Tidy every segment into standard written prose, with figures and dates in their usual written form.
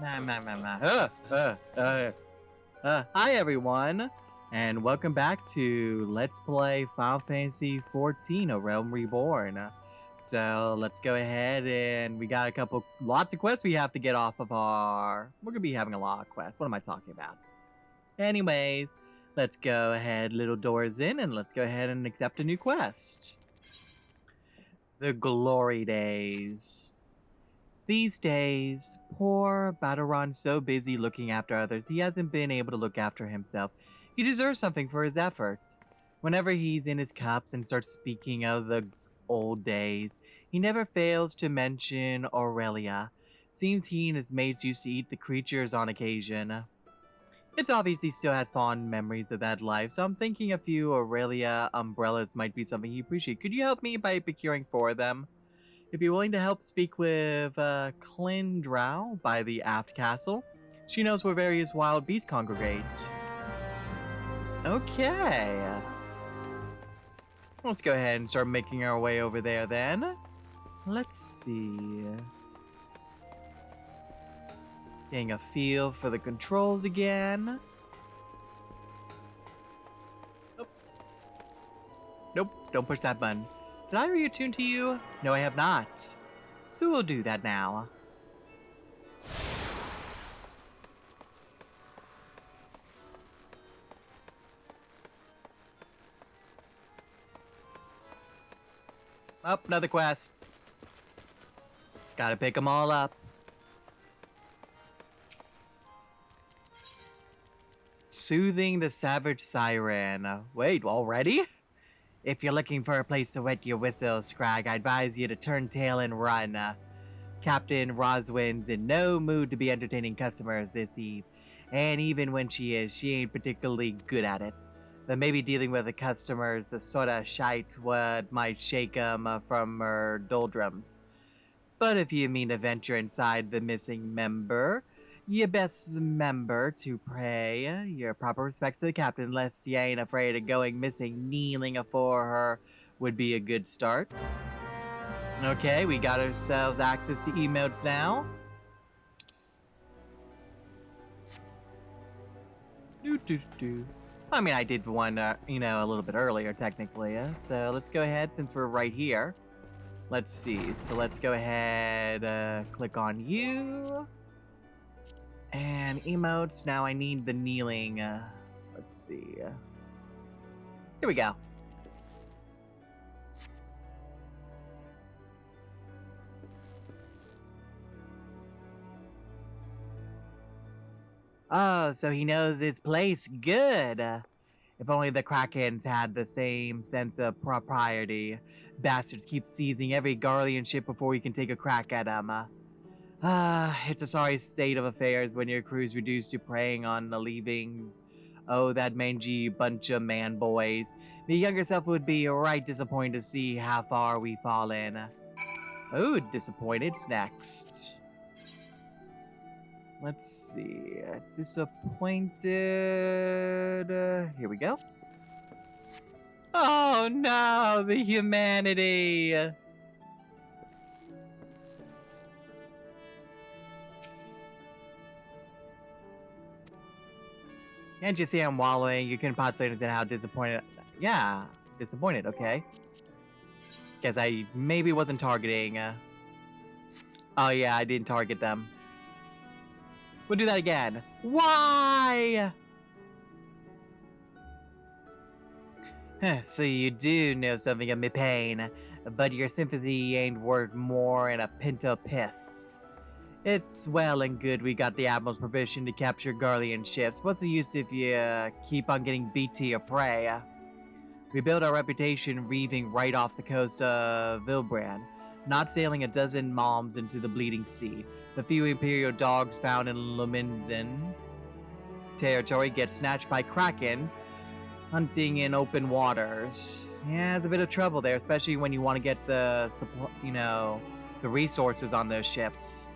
Hi everyone, and welcome back to Let's Play Final Fantasy XIV: A Realm Reborn. So let's go ahead, and we got lots of quests we have to get off of our... We're gonna be having a lot of quests. What am I talking about? Anyways, let's go ahead, little doors in, and let's go ahead and accept a new quest. The Glory Days. These days, poor Badoran's so busy looking after others, he hasn't been able to look after himself. He deserves something for his efforts. Whenever he's in his cups and starts speaking of the old days, he never fails to mention Aurelia. Seems he and his mates used to eat the creatures on occasion. It's obvious he still has fond memories of that life, so I'm thinking a few Aurelia umbrellas might be something he appreciates. Could you help me by procuring 4 of them? If you're willing to help, speak with Klindrow by the Aft Castle. She knows where various wild beasts congregate. Okay. Let's go ahead and start making our way over there then. Let's see. Getting a feel for the controls again. Nope, don't push that button. Did I reattune to you? No, I have not. So we'll do that now. Oh, another quest. Gotta pick them all up. Soothing the Savage Siren. Wait, already? If you're looking for a place to wet your whistle, Scrag, I advise you to turn tail and run. Captain Roswin's in no mood to be entertaining customers this eve. And even when she is, she ain't particularly good at it. But maybe dealing with the customers, the sorta shite what might shake 'em from her doldrums. But if you mean to venture inside the missing member, you best remember to pay your proper respects to the captain, lest you ain't afraid of going missing. Kneeling afore her would be a good start. Okay, we got ourselves access to emotes now. I mean, I did one, a little bit earlier, technically. So let's go ahead, since we're right here. Let's see. So let's go ahead, click on you. And emotes, now I need the kneeling, let's see. Here we go. Oh, so he knows his place. Good. If only the Krakens had the same sense of propriety. Bastards keep seizing every Garlean ship before we can take a crack at them. It's a sorry state of affairs when your crew's reduced to preying on the leavings. Oh, that mangy bunch of man-boys. The younger self would be right disappointed to see how far we've fallen. Oh, disappointed's next. Let's see. Disappointed. Here we go. Oh no, the humanity. Can't you see I'm wallowing? You can possibly understand how disappointed... Yeah, disappointed, okay. Guess I maybe wasn't targeting... Oh yeah, I didn't target them. We'll do that again. Why? So you do know something of me pain, but your sympathy ain't worth more in a pinto piss. It's well and good we got the Admiral's permission to capture Garlean ships. What's the use if you keep on getting beat to your prey? We built our reputation reaving right off the coast of Vilbrand, not sailing a dozen malms into the bleeding sea. The few Imperial dogs found in Lominsan territory get snatched by Krakens, hunting in open waters. Yeah, there's a bit of trouble there, especially when you want to get the resources on those ships.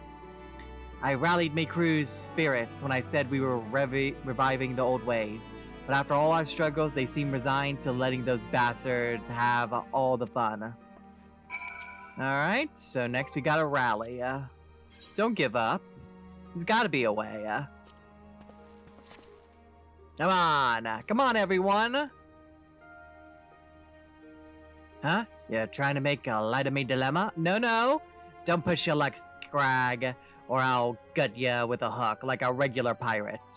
I rallied my crew's spirits when I said we were reviving the old ways. But after all our struggles, they seem resigned to letting those bastards have all the fun. Alright, so next we gotta rally. Don't give up. There's gotta be a way. Come on, everyone. Huh? You're trying to make a light of me dilemma? No. Don't push your luck, Scrag, or I'll gut you with a hook like a regular pirate.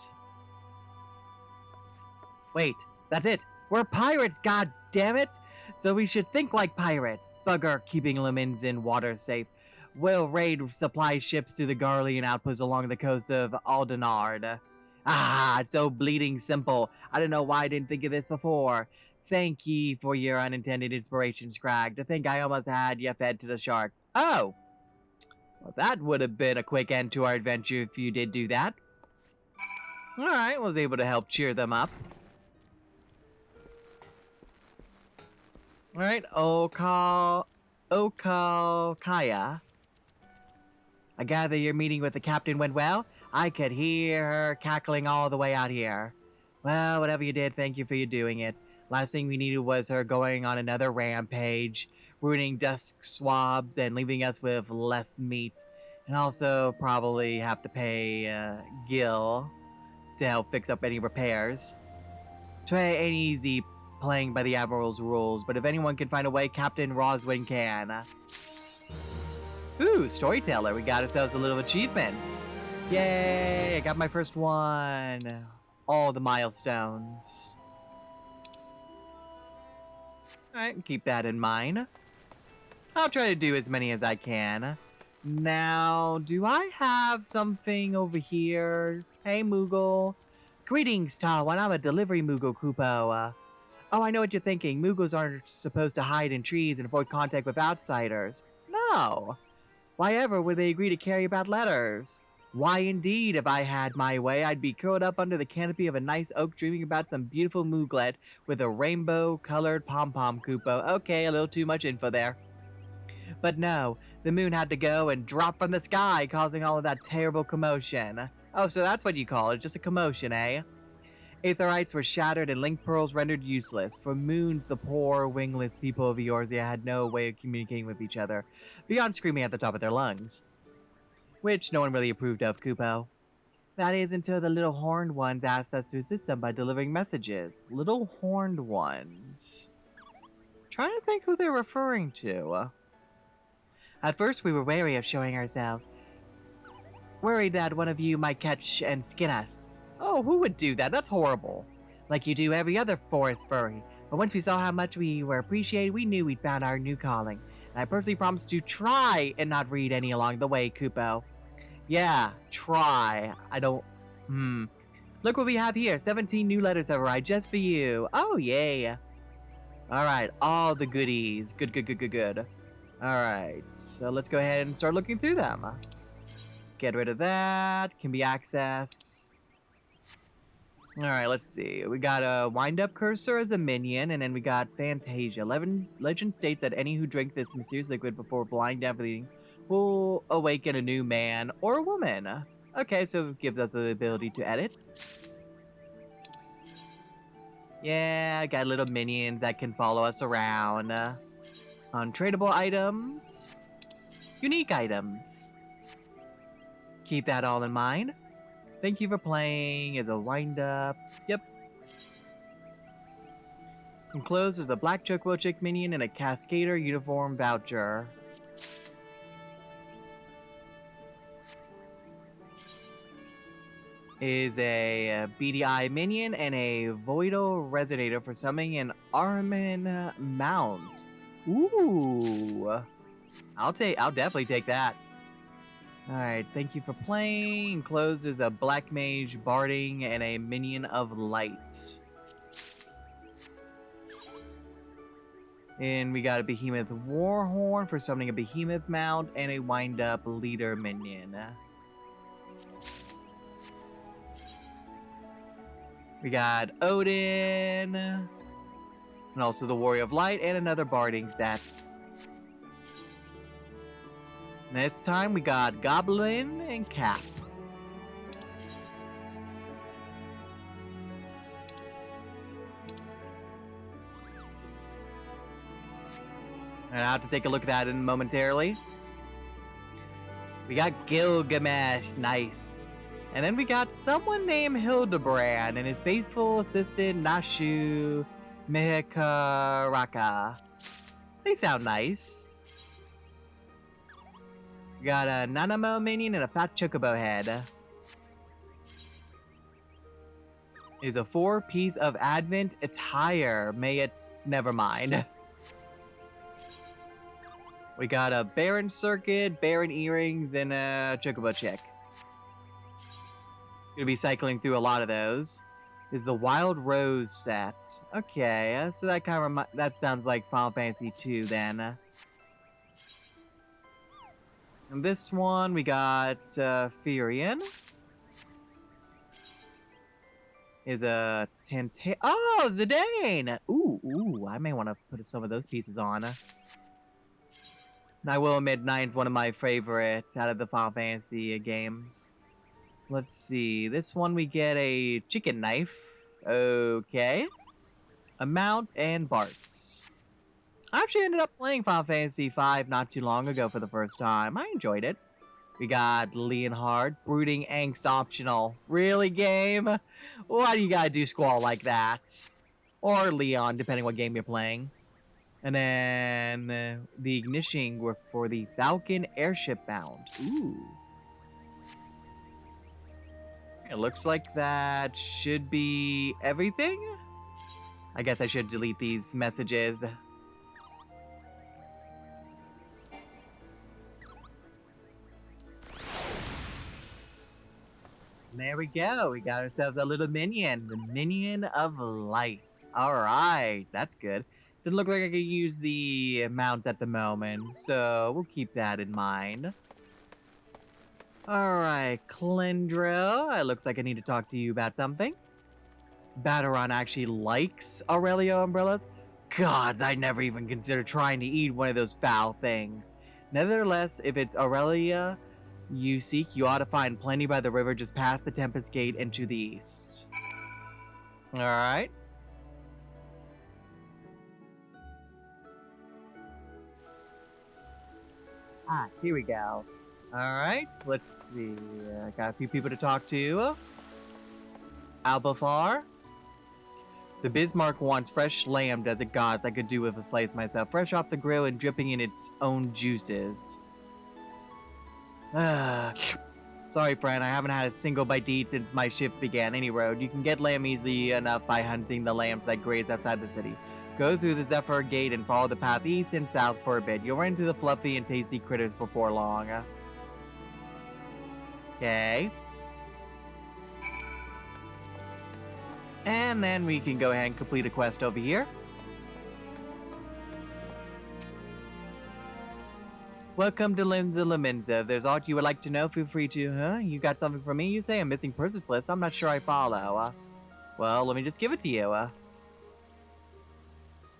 Wait, that's it. We're pirates, god damn it! So we should think like pirates. Bugger keeping Lemons in water safe. We'll raid supply ships to the Garlean outposts along the coast of Aldenard. It's so bleeding simple. I don't know why I didn't think of this before. Thank ye for your unintended inspiration, Scrag. To think I almost had you fed to the sharks. Oh! Well, that would have been a quick end to our adventure if you did do that. Alright, was able to help cheer them up. Alright, Kaya. I gather your meeting with the captain went well? I could hear her cackling all the way out here. Well, whatever you did, thank you for doing it. Last thing we needed was her going on another rampage, ruining dusk swabs and leaving us with less meat. And also probably have to pay Gil to help fix up any repairs. Trey ain't easy playing by the Admiral's rules, but if anyone can find a way, Captain Roswin can. Ooh, storyteller, we got ourselves a little achievement. Yay, I got my first one. All the milestones. Alright, keep that in mind. I'll try to do as many as I can. Now, do I have something over here? Hey, Moogle. Greetings, Tawan. I'm a delivery Moogle, Kupo. Oh, I know what you're thinking. Moogles aren't supposed to hide in trees and avoid contact with outsiders. No. Why ever would they agree to carry about letters? Why indeed, if I had my way, I'd be curled up under the canopy of a nice oak dreaming about some beautiful mooglet with a rainbow-colored pom-pom, Kupo. Okay, a little too much info there. But no, the moon had to go and drop from the sky, causing all of that terrible commotion. Oh, so that's what you call it, just a commotion, eh? Aetherites were shattered and link pearls rendered useless. For moons, the poor, wingless people of Eorzea had no way of communicating with each other, beyond screaming at the top of their lungs. Which no one really approved of, Kupo. That is until the little horned ones asked us to assist them by delivering messages. Little horned ones. Trying to think who they're referring to. At first we were wary of showing ourselves. Worried that one of you might catch and skin us. Oh, who would do that? That's horrible. Like you do every other forest furry. But once we saw how much we were appreciated, we knew we'd found our new calling. And I personally promised to try and not read any along the way, Kupo. Yeah, try. I don't... Look what we have here. 17 new letters have arrived just for you. Oh, yay. Alright, all the goodies. Good. Alright, so let's go ahead and start looking through them. Get rid of that. Can be accessed. Alright, let's see. We got a wind-up cursor as a minion, and then we got Fantasia. Legend states that any who drink this mysterious liquid before blind down for the eating will awaken a new man or a woman. Okay, so it gives us the ability to edit. Yeah, got little minions that can follow us around. Untradeable items. Unique items. Keep that all in mind. Thank you for playing as a wind-up. Yep. Enclosed is a black chocobo chick minion and a cascader uniform voucher. Is a BDI minion and a Voidal Resonator for summoning an Armin mount. Ooh. I'll definitely take that. Alright, thank you for playing. Enclosed is a Black Mage Barding and a Minion of Light. And we got a Behemoth Warhorn for summoning a Behemoth mount and a wind-up leader minion. We got Odin, and also the Warrior of Light, and another Barding set. This time we got Goblin and Cap. And I'll have to take a look at that momentarily. We got Gilgamesh, nice. And then we got someone named Hildebrand and his faithful assistant Nashu Mehikaraka. They sound nice. We got a Nanamo minion and a fat chocobo head. Is a 4-piece of Advent attire. May it... Never mind. We got a Baron circuit, Baron earrings, and a chocobo chick. Gonna be cycling through a lot of those. Is the Wild Rose set. Okay, so that kind of that sounds like Final Fantasy 2 then. And this one we got Furion. Is a Tante. Oh, Zidane! Ooh, I may want to put some of those pieces on. I will admit, 9's one of my favorites out of the Final Fantasy games. Let's see. This one we get a chicken knife. Okay. A mount and Bart's. I actually ended up playing Final Fantasy V not too long ago for the first time. I enjoyed it. We got Leonhard, brooding angst optional. Really, game? Why do you gotta do Squall like that? Or Leon, depending what game you're playing. And then the ignition were for the Falcon airship bound. Ooh. It looks like that should be everything. I guess I should delete these messages. There we go. We got ourselves a little minion. The Minion of Light. Alright, that's good. Didn't look like I could use the mount at the moment, so we'll keep that in mind. Alright, Clindro. It looks like I need to talk to you about something. Battaron actually likes Aurelio umbrellas. Gods, I'd never even consider trying to eat one of those foul things. Nevertheless, if it's Aurelia you seek, you ought to find plenty by the river just past the Tempest Gate and to the east. Alright. Ah, here we go. Alright, let's see. I got a few people to talk to. Albafar. The Bismarck wants fresh lamb as it gods I could do with a slice myself, fresh off the grill and dripping in its own juices. Sorry, friend, I haven't had a single bite to eat since my shift began any road. You can get lamb easily enough by hunting the lambs that graze outside the city. Go through the Zephyr Gate and follow the path east and south for a bit. You'll run into the fluffy and tasty critters before long. Okay. And then we can go ahead and complete a quest over here. Welcome to Limsa Lominsa. If there's aught you would like to know, feel free to, You got something for me? You say a missing persons list? I'm not sure I follow. Well, let me just give it to you.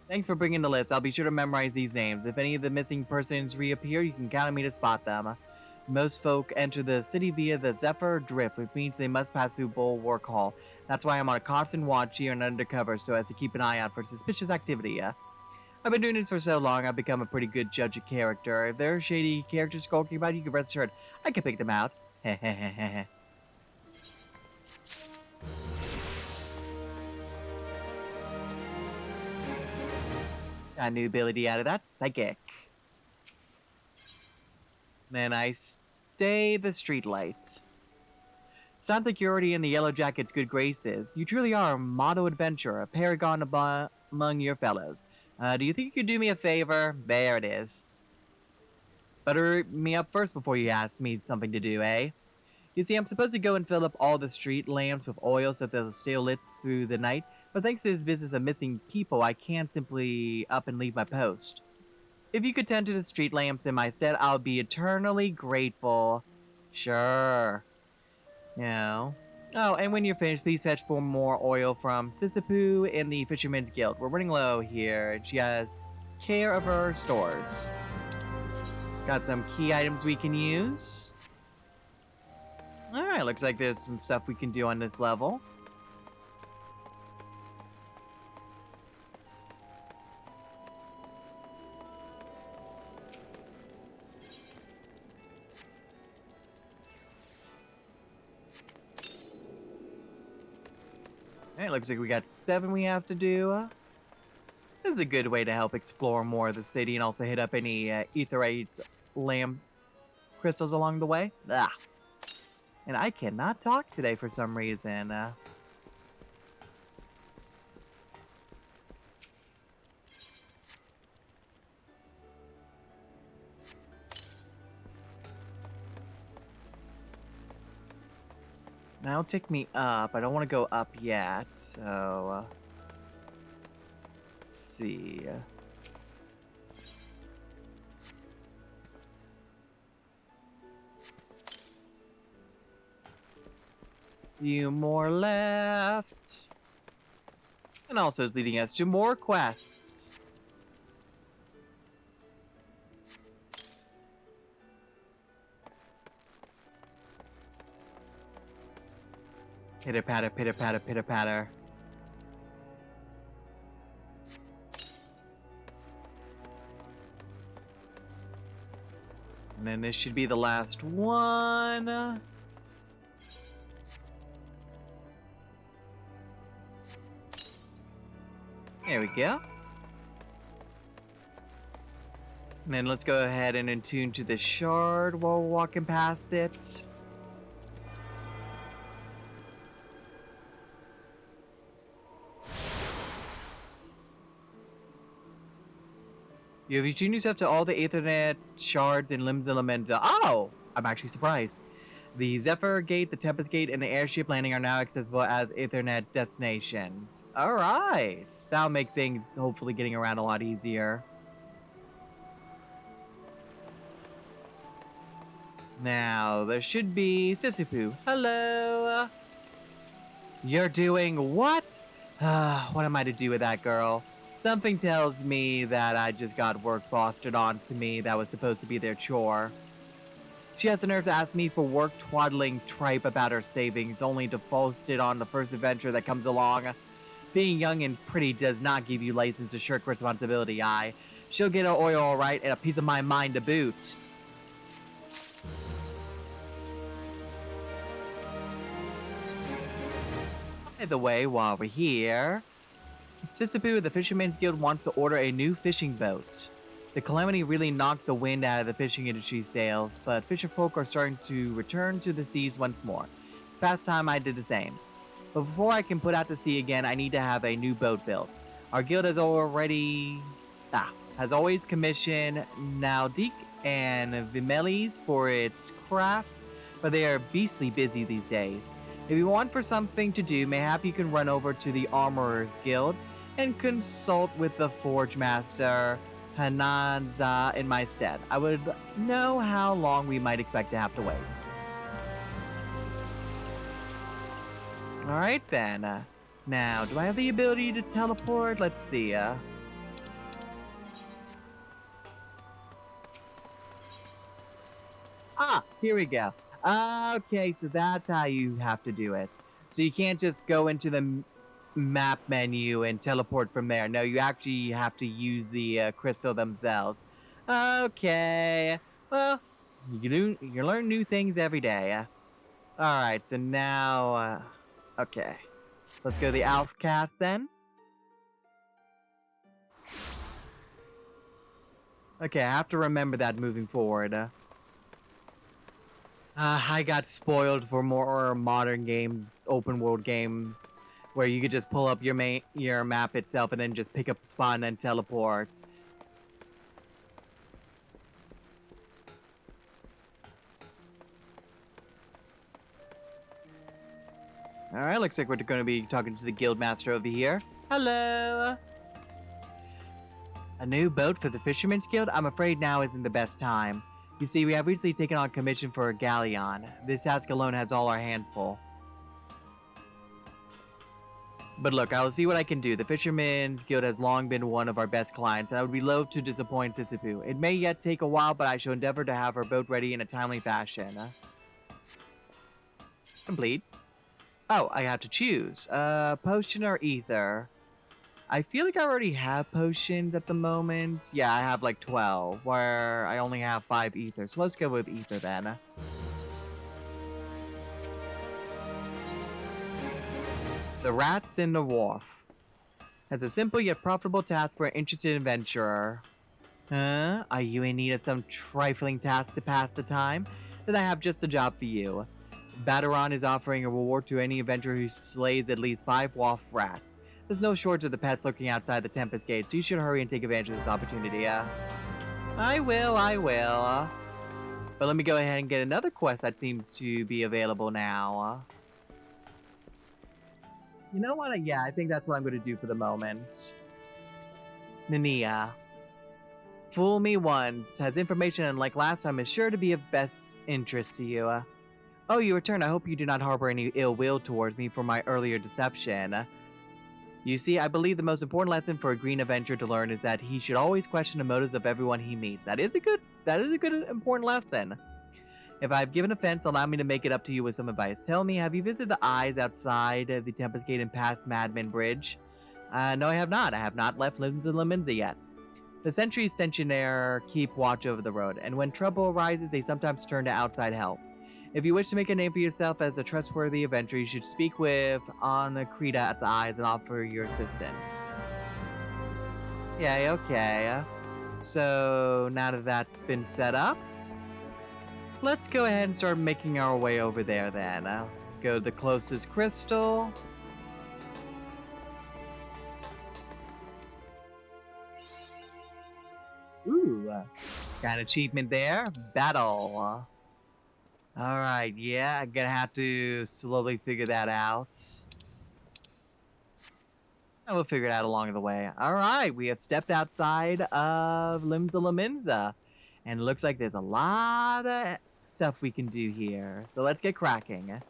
Thanks for bringing the list. I'll be sure to memorize these names. If any of the missing persons reappear, you can count on me to spot them. Most folk enter the city via the Zephyr Drift, which means they must pass through Bulwark Hall. That's why I'm on a constant watch here and undercover, so as to keep an eye out for suspicious activity. I've been doing this for so long, I've become a pretty good judge of character. If there are shady characters skulking about, you can rest assured I can pick them out. Hehehehe. Got a new ability out of that, Psychic. Then I stay the streetlight. Sounds like you're already in the Yellow Jacket's good graces. You truly are a model adventurer, a paragon among your fellows. Do you think you could do me a favor? There it is. Butter me up first before you ask me something to do, eh? You see, I'm supposed to go and fill up all the street lamps with oil so they'll stay lit through the night, but thanks to this business of missing people, I can't simply up and leave my post. If you could tend to the street lamps in my stead, I'll be eternally grateful. Sure. You know. Oh, and when you're finished, please fetch 4 more oil from Sissipu in the Fisherman's Guild. We're running low here, and she has care of her stores. Got some key items we can use. Alright, looks like there's some stuff we can do on this level. Alright, looks like we got 7 we have to do. This is a good way to help explore more of the city and also hit up any etherite lamp crystals along the way. Ah. And I cannot talk today for some reason. Now take me up. I don't want to go up yet, so let's see. Few more left. And also is leading us to more quests. Pitter patter, pitter patter, pitter patter. And then this should be the last one. There we go. And then let's go ahead and attune to the shard while walking past it. You have attuned yourself to all the Ethernet shards in Limsa Lominsa. Oh! I'm actually surprised. The Zephyr Gate, the Tempest Gate, and the airship landing are now accessible as Ethernet destinations. Alright! That'll make things hopefully getting around a lot easier. Now, there should be Sissipu. Hello! You're doing what? What am I to do with that girl? Something tells me that I just got work fostered onto me that was supposed to be their chore. She has the nerve to ask me for work twaddling tripe about her savings, only to foist it on the first adventure that comes along. Being young and pretty does not give you license to shirk responsibility, She'll get her oil alright and a piece of my mind to boot. By the way, while we're here, Sissipu of the Fisherman's Guild wants to order a new fishing boat. The calamity really knocked the wind out of the fishing industry's sails, but fisherfolk are starting to return to the seas once more. It's past time I did the same. But before I can put out to sea again, I need to have a new boat built. Our guild has always commissioned Naldik and Vimelis for its crafts, but they are beastly busy these days. If you want for something to do, mayhap you can run over to the Armorer's Guild and consult with the Forge Master Hananza in my stead. I would know how long we might expect to have to wait. Alright then. Now, do I have the ability to teleport? Let's see. Here we go. Okay, so that's how you have to do it. So you can't just go into the map menu and teleport from there. No, you actually have to use the crystal themselves. Okay. Well, you learn new things every day. Alright, so now... okay. Let's go to the Alpha cast then. Okay, I have to remember that moving forward. I got spoiled for more modern games, open world games, where you could just pull up your map itself and then just pick up a spot and then teleport. Alright, looks like we're going to be talking to the guild master over here. Hello! A new boat for the Fisherman's Guild? I'm afraid now isn't the best time. You see, we have recently taken on commission for a galleon. This task alone has all our hands full. But look, I'll see what I can do. The Fisherman's Guild has long been one of our best clients, and I would be loath to disappoint Sissipu. It may yet take a while, but I shall endeavor to have her boat ready in a timely fashion. Complete. Oh, I have to choose. Potion or ether? I feel like I already have potions at the moment. Yeah, I have like 12, where I only have 5 ether. So let's go with ether then. The Rats in the Wharf has a simple yet profitable task for an interested adventurer. Huh? Are you in need of some trifling task to pass the time? Then I have just a job for you. Battaron is offering a reward to any adventurer who slays at least 5 wharf rats. There's no shortage of the pests lurking outside the Tempest Gate, so you should hurry and take advantage of this opportunity. I will. But let me go ahead and get another quest that seems to be available now. You know what? Yeah, I think that's what I'm going to do for the moment. Nania. Fool me once. Has information, and like last time, is sure to be of best interest to you. Oh, you return. I hope you do not harbor any ill will towards me for my earlier deception. You see, I believe the most important lesson for a green adventurer to learn is that he should always question the motives of everyone he meets. That is a good, important lesson. If I've given offense, allow me to make it up to you with some advice. Tell me, have you visited the eyes outside the Tempest Gate and past Madman Bridge? No, I have not. I have not left Limsa Lominsa yet. The sentries stationed there keep watch over the road, and when trouble arises, they sometimes turn to outside help. If you wish to make a name for yourself as a trustworthy adventurer, you should speak with Krita at the eyes and offer your assistance. Yeah, okay. So, now that that's been set up, let's go ahead and start making our way over there then. Go to the closest crystal. Ooh, got an achievement there. Battle. Alright, yeah, I'm gonna have to slowly figure that out. And we'll figure it out along the way. Alright, we have stepped outside of Limsa Lominsa. And it looks like there's a lot of stuff we can do here. So let's get cracking.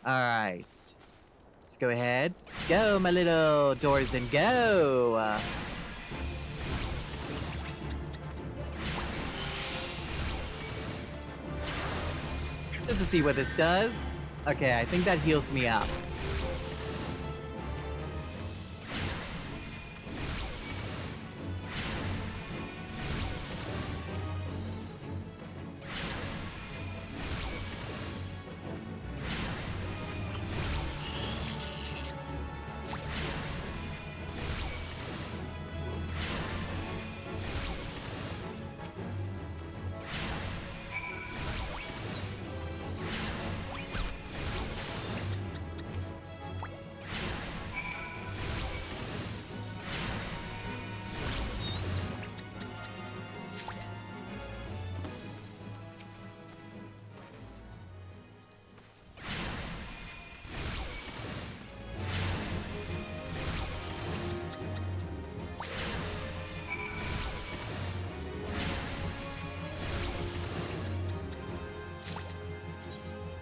Alright. Let's go ahead. Go, my little doors, and go! Just to see what this does. Okay, I think that heals me up.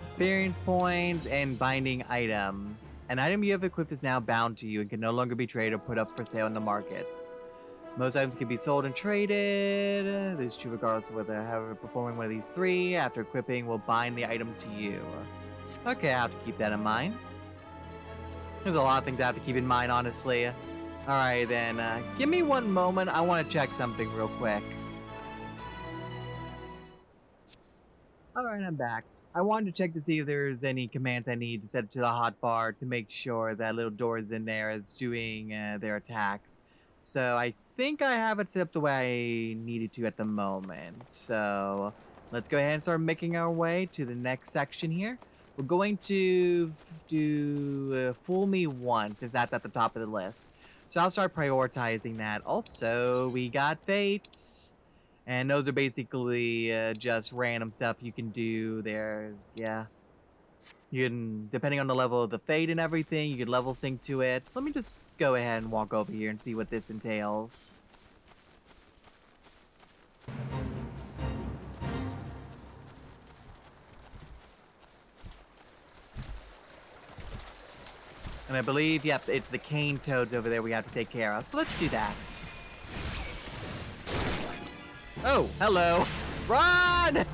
Experience points and binding items. An item you have equipped is now bound to you and can no longer be traded or put up for sale in the markets. Most items can be sold and traded. This is true regardless of whether, however, performing one of these 3 after equipping will bind the item to you. Okay, I have to keep that in mind. There's a lot of things I have to keep in mind, honestly. Alright then, give me one moment. I want to check something real quick. Alright, I'm back. I wanted to check to see if there's any commands I need to set to the hotbar to make sure that little doors in there is doing their attacks. So I think I have it set up the way I needed to at the moment. So let's go ahead and start making our way to the next section here. We're going to do Fool Me Once, since that's at the top of the list. So I'll start prioritizing that. Also, we got Fates. And those are basically just random stuff you can do. There's, yeah. You can, depending on the level of the fate and everything, you can level sync to it. Let me just go ahead and walk over here and see what this entails. And I believe, yep, it's the cane toads over there we have to take care of. So let's do that. Oh, hello. Run!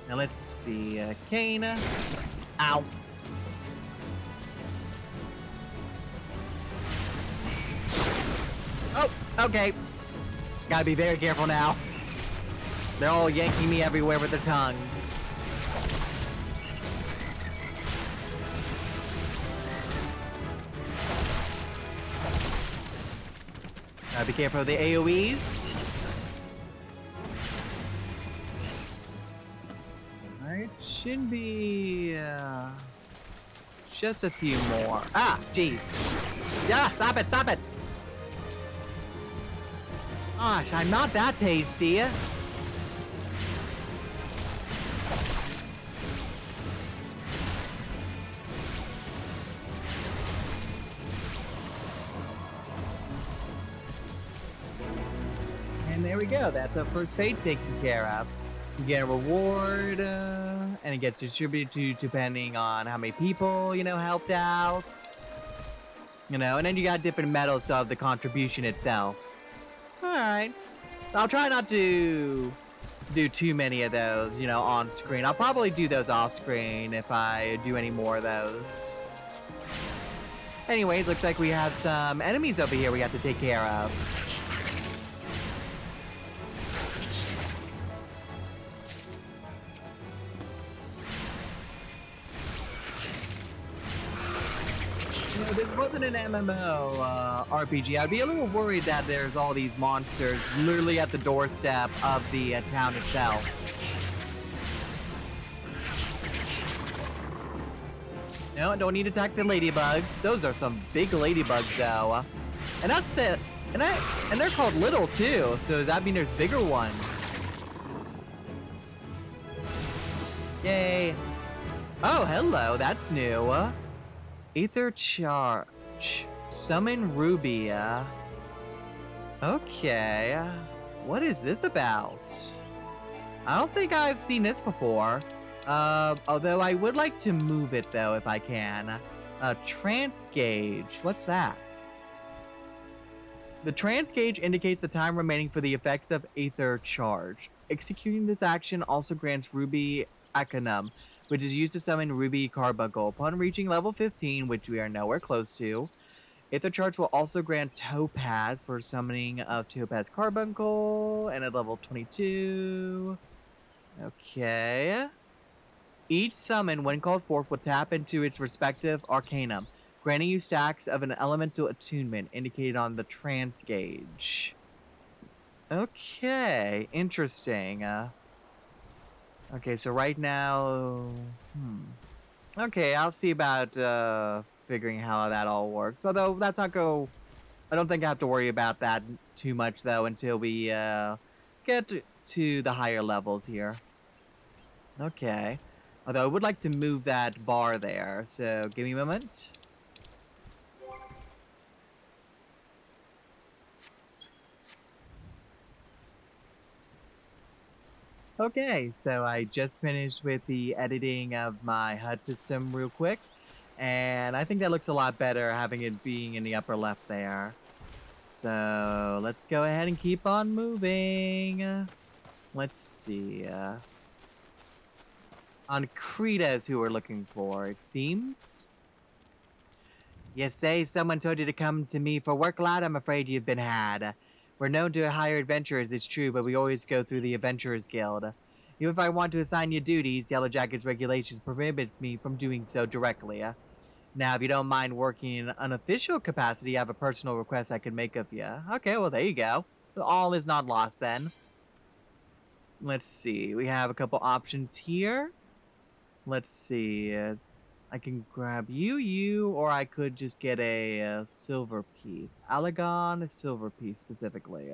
Now let's see, cane. Ow. Oh, okay. Gotta be very careful now. They're all yanking me everywhere with their tongues. Be careful of the AoEs. Alright, should be just a few more. Ah, jeez. Yeah, stop it, stop it. Gosh, I'm not that tasty. And there we go. That's our first fate taken care of. You get a reward, and it gets distributed to depending on how many people, you know, helped out. You know, and then you got different medals of the contribution itself. Alright. I'll try not to do too many of those, you know, on screen. I'll probably do those off screen if I do any more of those. Anyways, looks like we have some enemies over here we have to take care of. If this wasn't an MMO RPG, I'd be a little worried that there's all these monsters literally at the doorstep of the town itself. No, don't need to attack the ladybugs. Those are some big ladybugs, though. And that's it. And they're called little too. So does that mean there's bigger ones? Yay! Oh, hello. That's new. Ether charge. Summon Ruby. Okay. What is this about? I don't think I've seen this before. Although I would like to move it though if I can. Trance gauge. What's that? The trance gauge indicates the time remaining for the effects of Aether Charge. Executing this action also grants Ruby Arcanum, which is used to summon Ruby Carbuncle. Upon reaching level 15, which we are nowhere close to, Aether Charge will also grant Topaz for summoning of Topaz Carbuncle, and at level 22... Okay... Each summon, when called forth, will tap into its respective arcanum, granting you stacks of an elemental attunement indicated on the trance gauge. Okay, interesting. Okay, so right now... Okay, I'll see about figuring how that all works. Although, that's not go... I don't think I have to worry about that too much, though, until we get to the higher levels here. Okay. Although I would like to move that bar there, so give me a moment. Okay, so I just finished with the editing of my HUD system real quick, and I think that looks a lot better having it being in the upper left there. So let's go ahead and keep on moving. Let's see. On Krita's who we're looking for, it seems. You say someone told you to come to me for work, lad? I'm afraid you've been had. We're known to hire adventurers, it's true, but we always go through the Adventurers Guild. Even if I want to assign you duties, Yellow Jacket's regulations prohibit me from doing so directly. Now, if you don't mind working in an unofficial capacity, I have a personal request I can make of you. Okay, well, there you go. All is not lost, then. Let's see. We have a couple options here. Let's see. I can grab you, or I could just get a silver piece. Alagon, a silver piece specifically.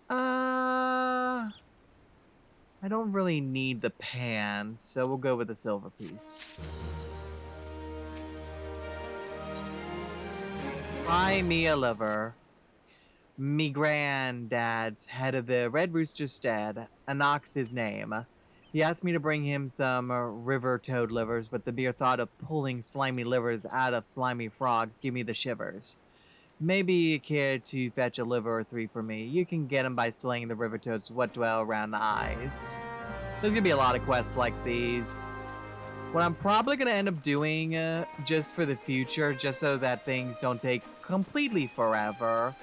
I don't really need the pan, so we'll go with the silver piece. Buy me a liver. Me granddad's head of the Red Rooster's dead. Anox his name. He asked me to bring him some river toad livers, but the mere thought of pulling slimy livers out of slimy frogs give me the shivers. Maybe you care to fetch a liver or 3 for me. You can get them by slaying the river toads what dwell around the eyes. There's gonna be a lot of quests like these. What I'm probably gonna end up doing, just for the future, just so that things don't take completely forever,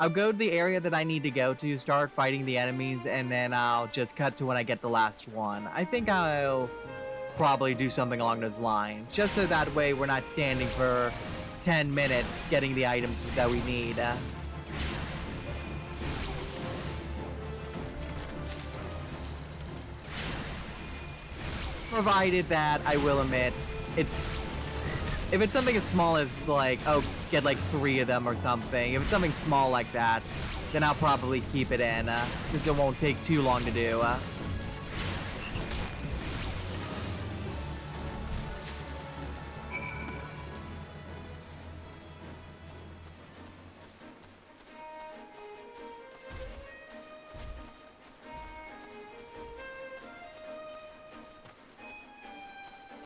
I'll go to the area that I need to go to, start fighting the enemies, and then I'll just cut to when I get the last one. I think I'll probably do something along those lines, just so that way we're not standing for 10 minutes getting the items that we need. Provided that, I will admit, if it's something as small as like, oh, get like 3 of them or something, if it's something small like that, then I'll probably keep it in, since it won't take too long to do.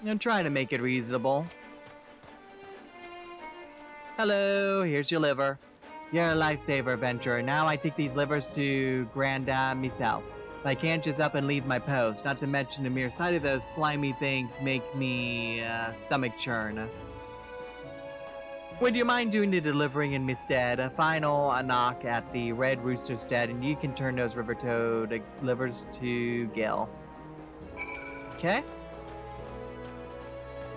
I'm trying to make it reasonable. Hello, here's your liver. You're a lifesaver, adventurer. Now I take these livers to Grandad myself. But I can't just up and leave my post. Not to mention the mere sight of those slimy things make me stomach churn. Would you mind doing the delivering in my stead? A final knock at the Red Rooster stead, and you can turn those river toad livers to Gil. Okay.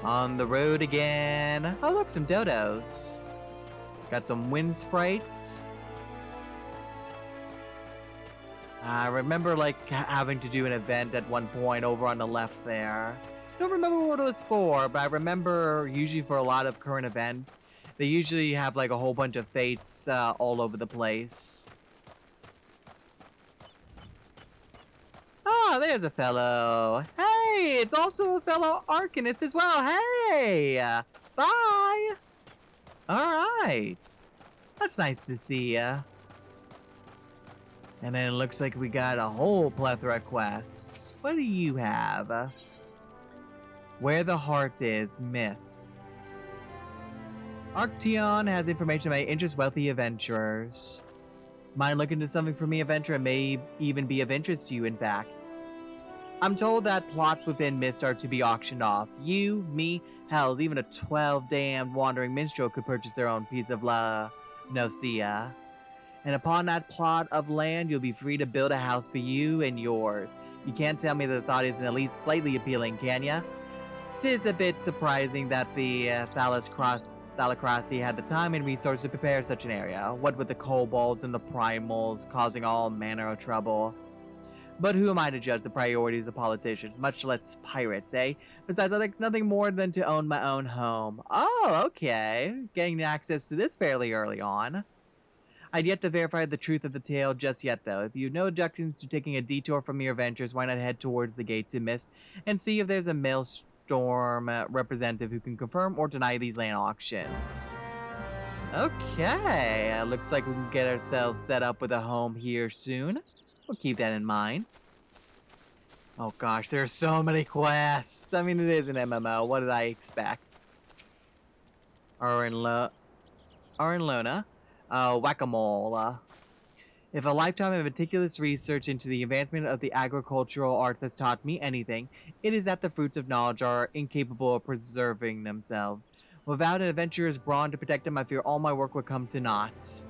On the road again. Oh, look, some dodos. Got some wind sprites. I remember, like, having to do an event at one point over on the left there. Don't remember what it was for, but I remember usually for a lot of current events, they usually have, like, a whole bunch of fates all over the place. Oh, there's a fellow. Hey, it's also a fellow Arcanist as well. Hey, bye. All right. That's nice to see ya. And then it looks like we got a whole plethora of quests. What do you have? Where the heart is, missed. Arcteon has information about interest wealthy adventurers. Mind looking into something for me, adventurer? It may even be of interest to you, in fact. I'm told that plots within Mist are to be auctioned off. You, me, hell, even a 12-damned wandering minstrel could purchase their own piece of La Nocia. And upon that plot of land, you'll be free to build a house for you and yours. You can't tell me that the thought isn't at least slightly appealing, can ya? 'Tis a bit surprising that the Thalacracy had the time and resources to prepare such an area, what with the kobolds and the primals causing all manner of trouble. But who am I to judge the priorities of politicians, much less pirates, eh? Besides, I like nothing more than to own my own home. Oh, okay. Getting access to this fairly early on. I'd yet to verify the truth of the tale just yet, though. If you have no objections to taking a detour from your adventures, why not head towards the gate to Mist and see if there's a Maelstrom representative who can confirm or deny these land auctions. Okay, looks like we can get ourselves set up with a home here soon. We'll keep that in mind. Oh gosh, there are so many quests. I mean, it is an MMO. What did I expect? Lona. Whack-a-mole. If a lifetime of meticulous research into the advancement of the agricultural arts has taught me anything, it is that the fruits of knowledge are incapable of preserving themselves. Without an adventurer's brawn to protect them, I fear all my work would come to naught.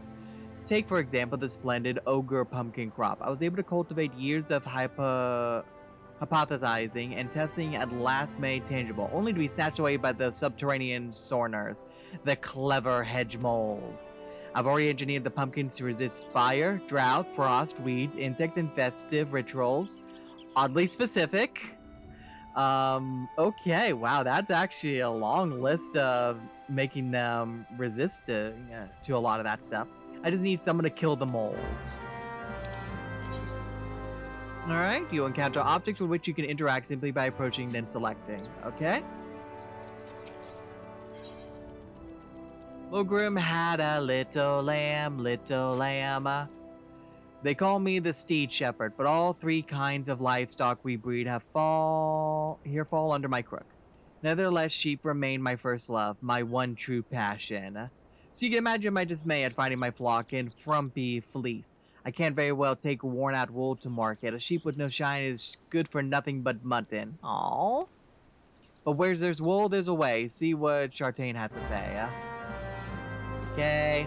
Take, for example, the splendid ogre pumpkin crop. I was able to cultivate years of hypothesizing and testing at last made tangible, only to be snatched away by the subterranean sorners, the clever hedge moles. I've already engineered the pumpkins to resist fire, drought, frost, weeds, insects, and festive rituals. Oddly specific. Okay, wow, that's actually a long list of making them resisting to a lot of that stuff. I just need someone to kill the moles. Alright, you'll encounter objects with which you can interact simply by approaching then selecting. Okay? Mulgrim had a little lamb, little lamb. They call me the steed shepherd, but all 3 kinds of livestock we breed fall under my crook. Nevertheless, sheep remain my first love, my one true passion. So you can imagine my dismay at finding my flock in frumpy fleece. I can't very well take worn-out wool to market. A sheep with no shine is good for nothing but mutton. Aww. But where there's wool, there's a way. See what Chartain has to say. Okay.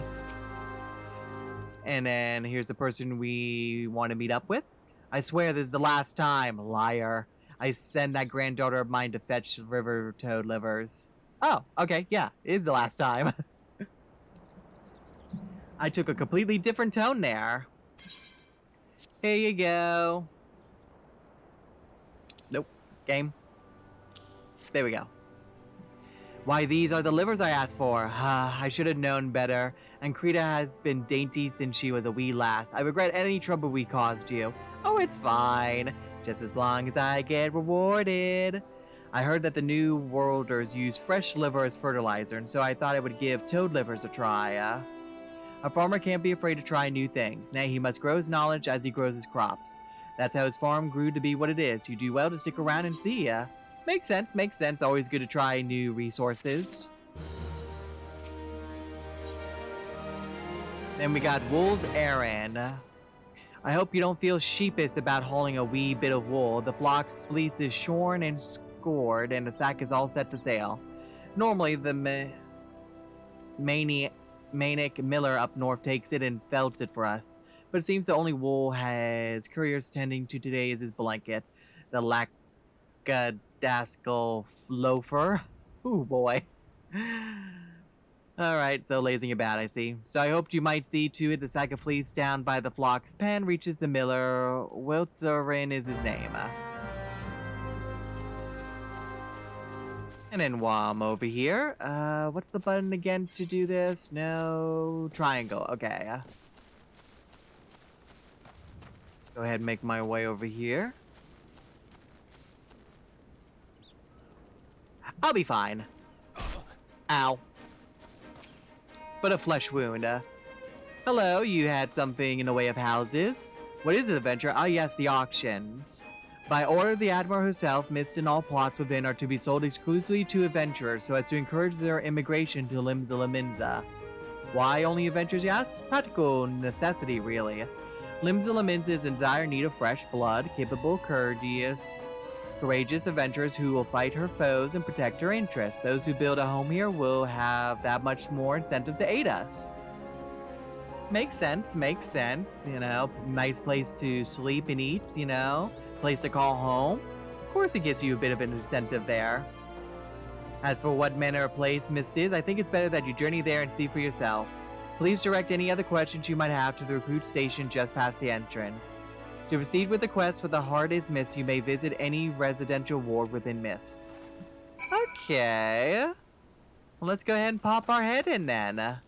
And then here's the person we want to meet up with. I swear this is the last time, liar. I send that granddaughter of mine to fetch river toad livers. Oh, okay, yeah, it is the last time. I took a completely different tone there. Here you go. Nope. Game. There we go. Why, these are the livers I asked for. I should have known better. And Krita has been dainty since she was a wee lass. I regret any trouble we caused you. Oh, it's fine. Just as long as I get rewarded. I heard that the New Worlders use fresh liver as fertilizer, and so I thought I would give toad livers a try. A farmer can't be afraid to try new things. Nay, he must grow his knowledge as he grows his crops. That's how his farm grew to be what it is. You do well to stick around and see. Makes sense, makes sense. Always good to try new resources. Then we got Wool's Errand. I hope you don't feel sheepish about hauling a wee bit of wool. The flock's fleece is shorn and scored, and the sack is all set to sail. Normally, the manic miller up north takes it and felts it for us. But it seems the only wool has couriers tending to today is his blanket. The lackadaisical loafer. Ooh, boy. Alright, so lazing about, I see. So I hoped you might see to it the sack of fleece down by the flock's pen reaches the miller. Wiltzerin is his name. And then while I'm over here, what's the button again to do this? No, triangle, okay. Go ahead and make my way over here. I'll be fine. Ow. But a flesh wound. Hello, you had something in the way of houses? What is it, adventure? Ah, yes, the auctions. By order of the Admiral herself, mist and all plots within are to be sold exclusively to adventurers so as to encourage their immigration to Limsa Lominsa. Why only adventurers, yes? Practical necessity, really. Limsa Lominsa is in dire need of fresh blood, capable, courageous adventurers who will fight her foes and protect her interests. Those who build a home here will have that much more incentive to aid us. Makes sense, you know, nice place to sleep and eat, you know, place to call home. Of course it gives you a bit of an incentive there. As for what manner of place Mist is, I think it's better that you journey there and see for yourself. Please direct any other questions you might have to the recruit station just past the entrance. To proceed with the quest where the heart is Mist, you may visit any residential ward within Mist. Okay. Well, let's go ahead and pop our head in then.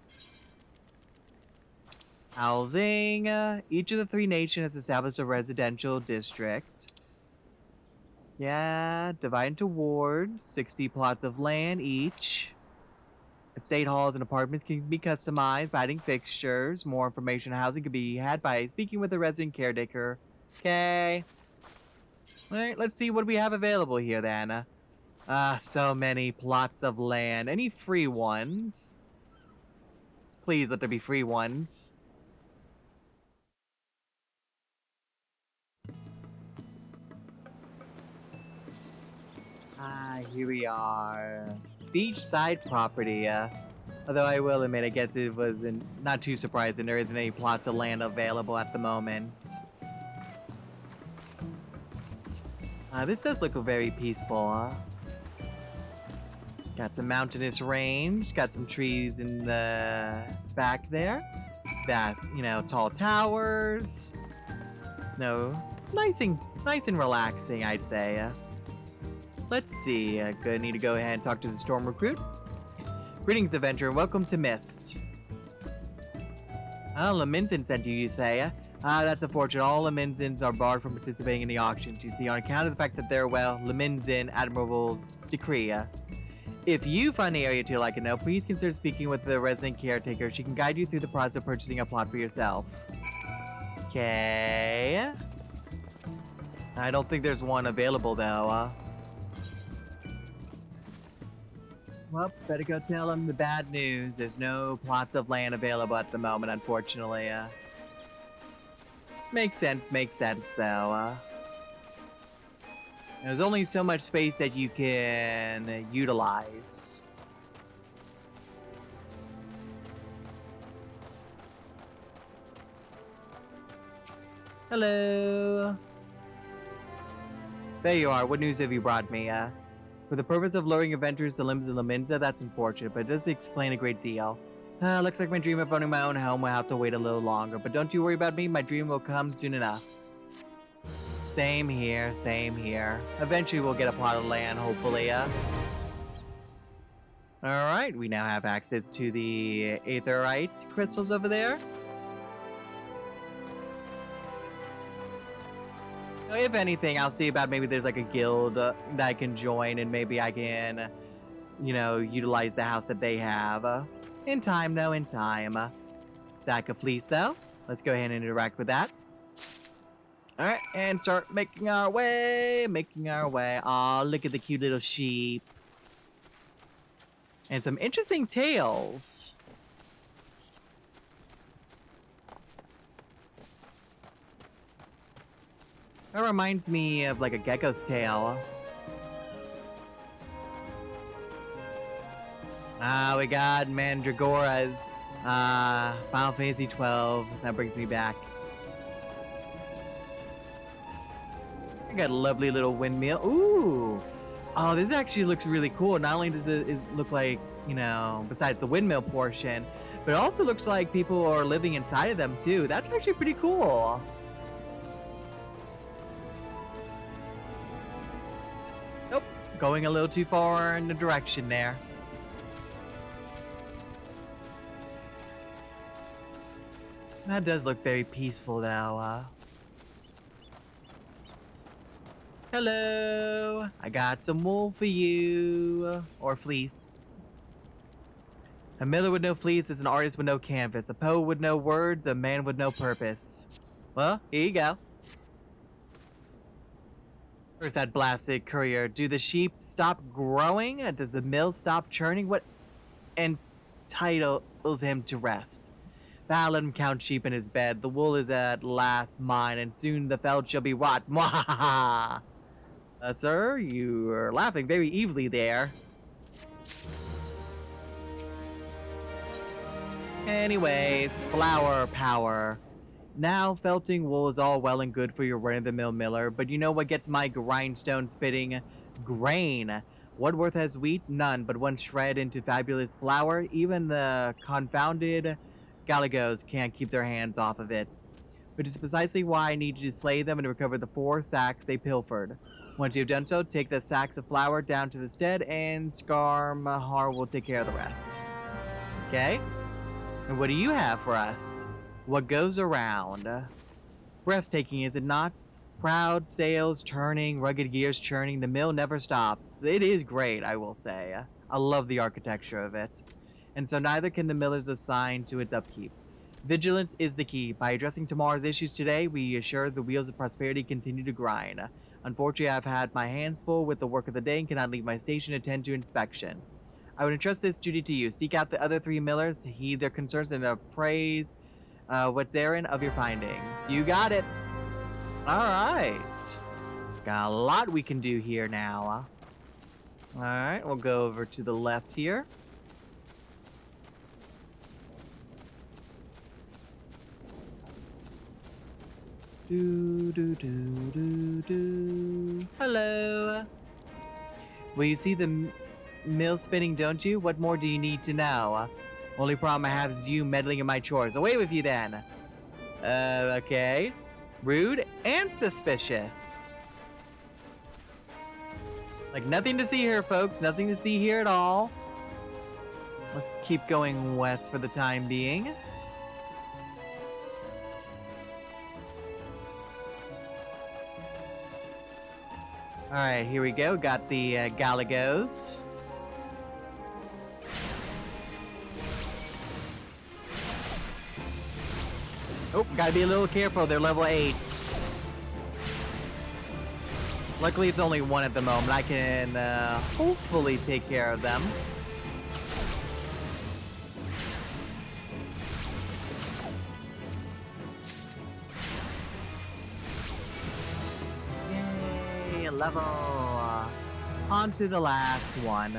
Housing. Each of the 3 nations has established a residential district. Yeah, divide into wards. 60 plots of land each. Estate halls and apartments can be customized by adding fixtures. More information on housing can be had by speaking with a resident caretaker. Okay. Alright, let's see what we have available here then. So many plots of land. Any free ones? Please let there be free ones. Here we are. Beachside property. Although I will admit, I guess it was not too surprising. There isn't any plots of land available at the moment. This does look very peaceful. Got some mountainous range. Got some trees in the back there. That, you know, tall towers. No, nice and relaxing, I'd say. Let's see. Need to go ahead and talk to the storm recruit. Greetings, adventurer, and welcome to Mist. Lominsan sent you say? That's unfortunate. All Lominsans are barred from participating in the auctions, you see, on account of the fact that they're, well, Lominsan Admiral's decree. If you find the area to like and know, please consider speaking with the resident caretaker. She can guide you through the process of purchasing a plot for yourself. Okay. I don't think there's one available, though. Well, better go tell him the bad news. There's no plots of land available at the moment, unfortunately. Makes sense, though. There's only so much space that you can utilize. Hello. There you are. What news have you brought me? For the purpose of luring adventurers to Limsa Lominsa, that's unfortunate, but it does explain a great deal. Looks like my dream of owning my own home will have to wait a little longer, but don't you worry about me, my dream will come soon enough. Same here, same here. Eventually we'll get a plot of land, hopefully. Alright, we now have access to the aetherite crystals over there. If anything, I'll see about maybe there's like a guild that I can join and maybe I can, you know, utilize the house that they have. In time, though, in time. Sack of fleece, though. Let's go ahead and interact with that. Alright, and start making our way, Aw, look at the cute little sheep. And some interesting tails. That reminds me of like a gecko's tail. We got Mandragora's Final Fantasy XII. That brings me back. I got a lovely little windmill. Ooh! Oh, this actually looks really cool. Not only does it look like, you know, besides the windmill portion, but it also looks like people are living inside of them too. That's actually pretty cool. Nope, going a little too far in the direction there. That does look very peaceful though. Hello! I got some wool for you. Or fleece. A miller with no fleece is an artist with no canvas. A poet with no words, a man with no purpose. Well, here you go. Where's that blasted courier? Do the sheep stop growing? Does the mill stop churning? What entitles him to rest? Let him count sheep in his bed. The wool is at last mine, and soon the feld shall be wrought. Mwahaha! Sir, you are laughing very evilly there. Anyways, flower power. Now, felting wool is all well and good for your run-of-the-mill miller, but you know what gets my grindstone spitting? Grain. What worth has wheat? None, but once shred into fabulous flour, even the confounded Galagos can't keep their hands off of it. Which is precisely why I need you to slay them and recover the 4 sacks they pilfered. Once you've done so, take the sacks of flour down to the stead, and Skarmahar will take care of the rest. Okay? And what do you have for us? What goes around? Breathtaking, is it not? Proud sails turning, rugged gears churning, the mill never stops. It is great, I will say. I love the architecture of it. And so neither can the millers assign to its upkeep. Vigilance is the key. By addressing tomorrow's issues today, we assure the wheels of prosperity continue to grind. Unfortunately, I've had my hands full with the work of the day and cannot leave my station to attend to inspection. I would entrust this duty to you. Seek out the other 3 millers, heed their concerns, and appraise what's therein of your findings. You got it. Alright. Got a lot we can do here now. Alright, we'll go over to the left here. Hello. Well, you see the mill spinning, don't you? What more do you need to know? Only problem I have is you meddling in my chores. Away with you then. Okay. Rude and suspicious. Like, nothing to see here, folks. Nothing to see here at all. Let's keep going west for the time being. Alright, here we go. Got the Galagos. Oh, gotta be a little careful. They're level 8. Luckily, it's only 1 at the moment. I can hopefully take care of them. Yay, level. On to the last one.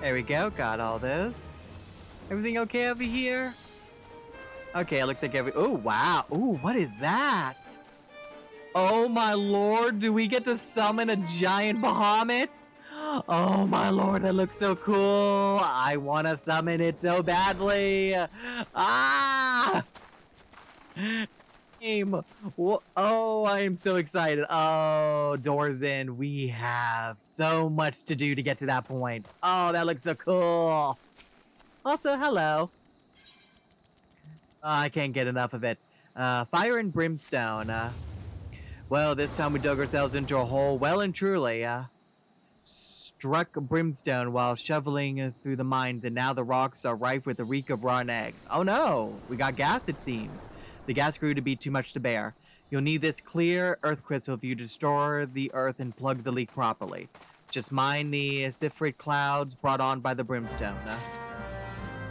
There we go. Got all those. Everything okay over here? Okay, it looks like oh, wow. Ooh, what is that? Oh my lord, do we get to summon a giant Bahamut? Oh my lord, that looks so cool. I want to summon it so badly. Ah! Oh, I am so excited. Oh, doors in. We have so much to do to get to that point. Oh, that looks so cool. Also, hello. I can't get enough of it. Fire and brimstone. Well, this time we dug ourselves into a hole well and truly. Struck brimstone while shoveling through the mines, and now the rocks are rife with the reek of rotten eggs. Oh no, we got gas, it seems. The gas grew to be too much to bear. You'll need this clear earth crystal if you destroy the earth and plug the leak properly. Just mine the ciphrid clouds brought on by the brimstone.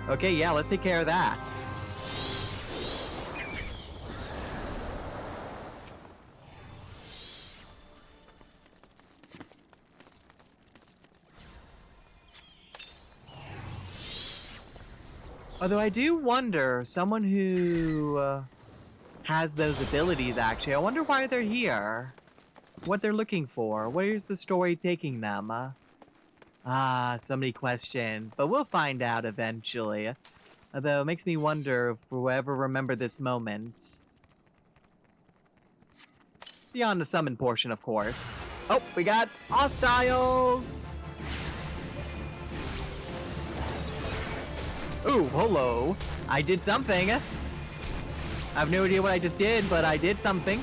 Okay, yeah, let's take care of that. Although I do wonder, someone who has those abilities, actually, I wonder why they're here. What they're looking for. Where's the story taking them? So many questions, but we'll find out eventually. Although it makes me wonder if we'll ever remember this moment. Beyond the summon portion, of course. Oh, we got hostiles! Ooh, hello. I did something. I have no idea what I just did, but I did something.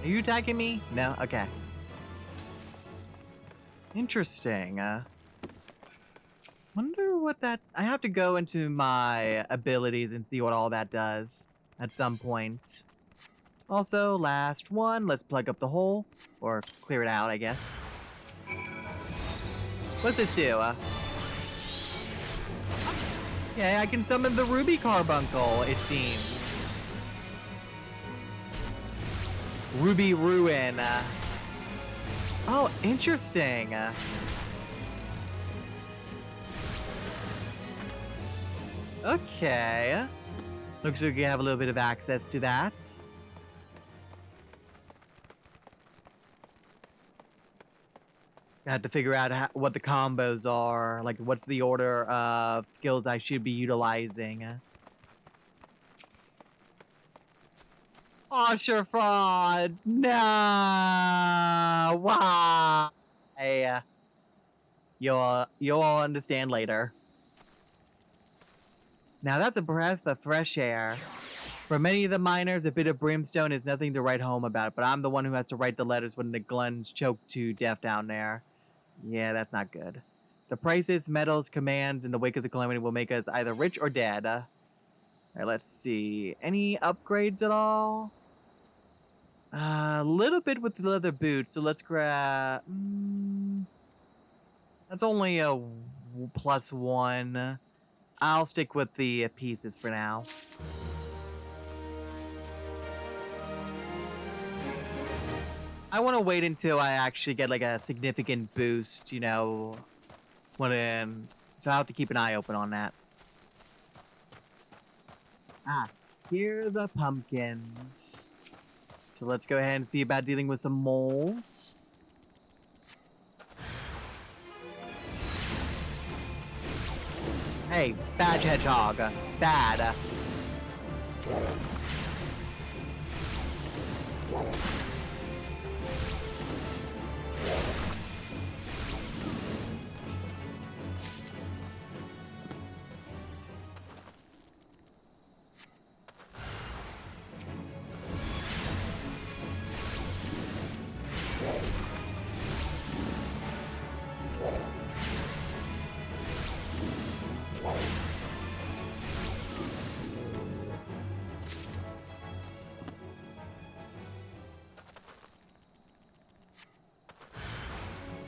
Are you attacking me? No? Okay. Interesting. Wonder what that... I have to go into my abilities and see what all that does at some point. Also, last one. Let's plug up the hole. Or clear it out, I guess. What's this do? Yeah, I can summon the Ruby Carbuncle, it seems. Ruby Ruin. Oh, interesting. Okay. Looks like we have a little bit of access to that. I have to figure out what the combos are. Like, what's the order of skills I should be utilizing. Oh, sure fraud. No. Why? You'll all understand later. Now that's a breath of fresh air. For many of the miners, a bit of brimstone is nothing to write home about, but I'm the one who has to write the letters when the Glens choke to death down there. Yeah, that's not good. The prices, metals, commands in the wake of the calamity will make us either rich or dead. Alright, let's see. Any upgrades at all? A little bit with the leather boots, so let's grab... that's only a +1. I'll stick with the pieces for now. I want to wait until I actually get like a significant boost, you know, so I'll have to keep an eye open on that. Here are the pumpkins. So let's go ahead and see about dealing with some moles. Hey, Badge Hedgehog. Bad.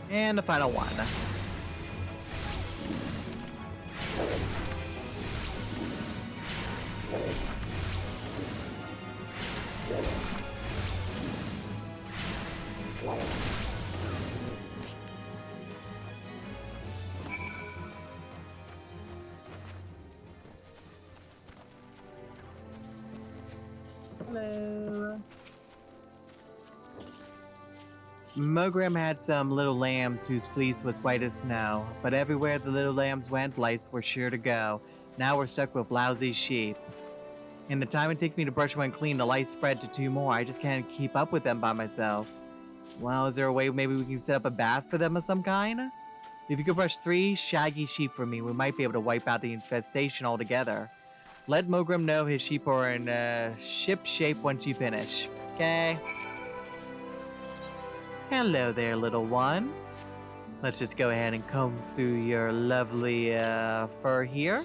And the final one. Hello. Mogram had some little lambs whose fleece was white as snow, but everywhere the little lambs went, lice were sure to go. Now we're stuck with lousy sheep. In the time it takes me to brush one clean, the lice spread to 2 more. I just can't keep up with them by myself. Well, is there a way maybe we can set up a bath for them of some kind? If you could brush 3 shaggy sheep for me, we might be able to wipe out the infestation altogether. Let Mogram know his sheep are in ship shape once you finish. Okay? Hello there, little ones. Let's just go ahead and comb through your lovely fur here.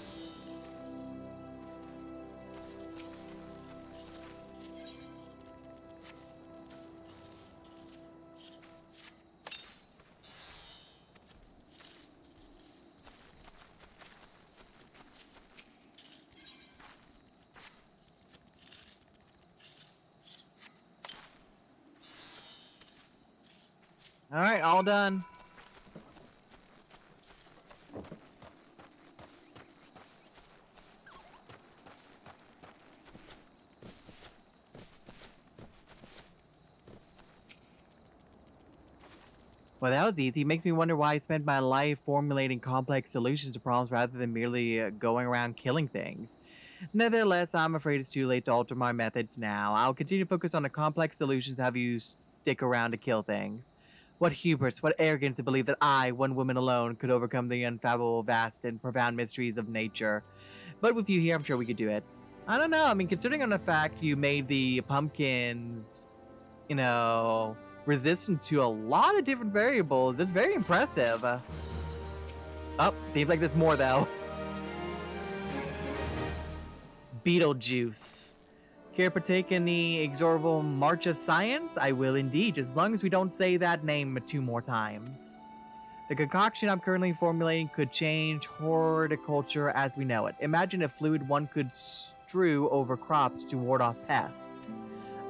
Alright, all done. Well, that was easy. Makes me wonder why I spent my life formulating complex solutions to problems rather than merely going around killing things. Nevertheless, I'm afraid it's too late to alter my methods now. I'll continue to focus on the complex solutions to have you stick around to kill things. What hubris, what arrogance to believe that I, one woman alone, could overcome the unfathomable, vast, and profound mysteries of nature. But with you here, I'm sure we could do it. I don't know. I mean, considering on the fact you made the pumpkins, you know, resistant to a lot of different variables, it's very impressive. Oh, seems like there's more though. Beetlejuice. Care partake in the exorbitant march of science? I will indeed, as long as we don't say that name 2 more times. The concoction I'm currently formulating could change horticulture as we know it. Imagine a fluid one could strew over crops to ward off pests.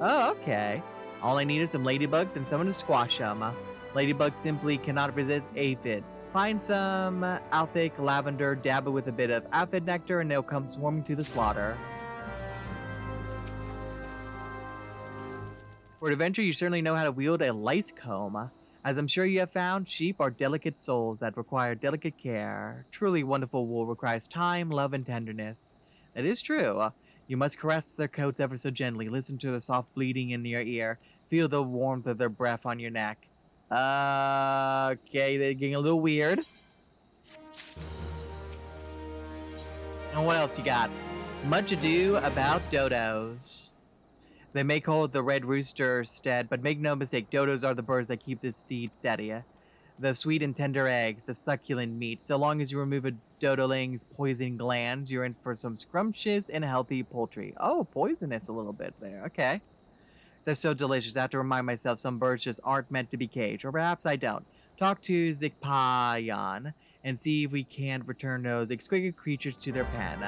Oh, okay. All I need is some ladybugs and someone to squash them. Ladybugs simply cannot resist aphids. Find some alphic lavender, dab it with a bit of aphid nectar, and they'll come swarming to the slaughter. For an adventurer, you certainly know how to wield a lice comb. As I'm sure you have found, sheep are delicate souls that require delicate care. Truly wonderful wool requires time, love, and tenderness. It is true. You must caress their coats ever so gently, listen to the soft bleating in your ear, feel the warmth of their breath on your neck. Okay, they're getting a little weird. And what else you got? Much ado about dodos. They may call it the red rooster stead, but make no mistake, dodos are the birds that keep this steed steady. The sweet and tender eggs, the succulent meat. So long as you remove a dodoling's poison glands, you're in for some scrumptious and healthy poultry. Oh, poisonous a little bit there. Okay. They're so delicious. I have to remind myself some birds just aren't meant to be caged. Or perhaps I don't. Talk to Zikpayan and see if we can't return those exquisite creatures to their pen.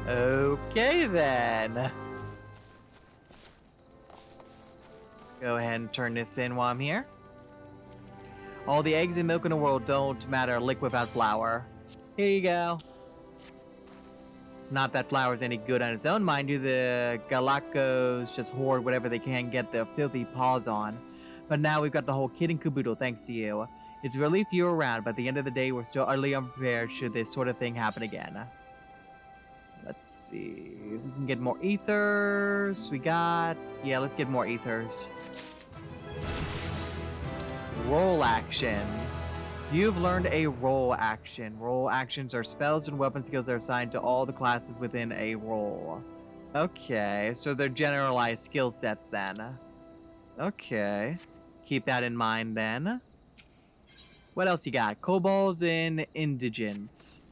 Okay, then. Go ahead and turn this in while I'm here. All the eggs and milk in the world don't matter liquid without flour. Here you go. Not that flour's any good on its own, mind you. The Galacos just hoard whatever they can get their filthy paws on. But now we've got the whole kit and caboodle thanks to you. It's a relief you're around, but at the end of the day, we're still utterly unprepared should this sort of thing happen again. Let's see. We can get more ethers. Yeah, let's get more ethers. Roll actions. You've learned a roll action. Roll actions are spells and weapon skills that are assigned to all the classes within a roll. Okay, so they're generalized skill sets then. Okay. Keep that in mind then. What else you got? Kobolds and indigents.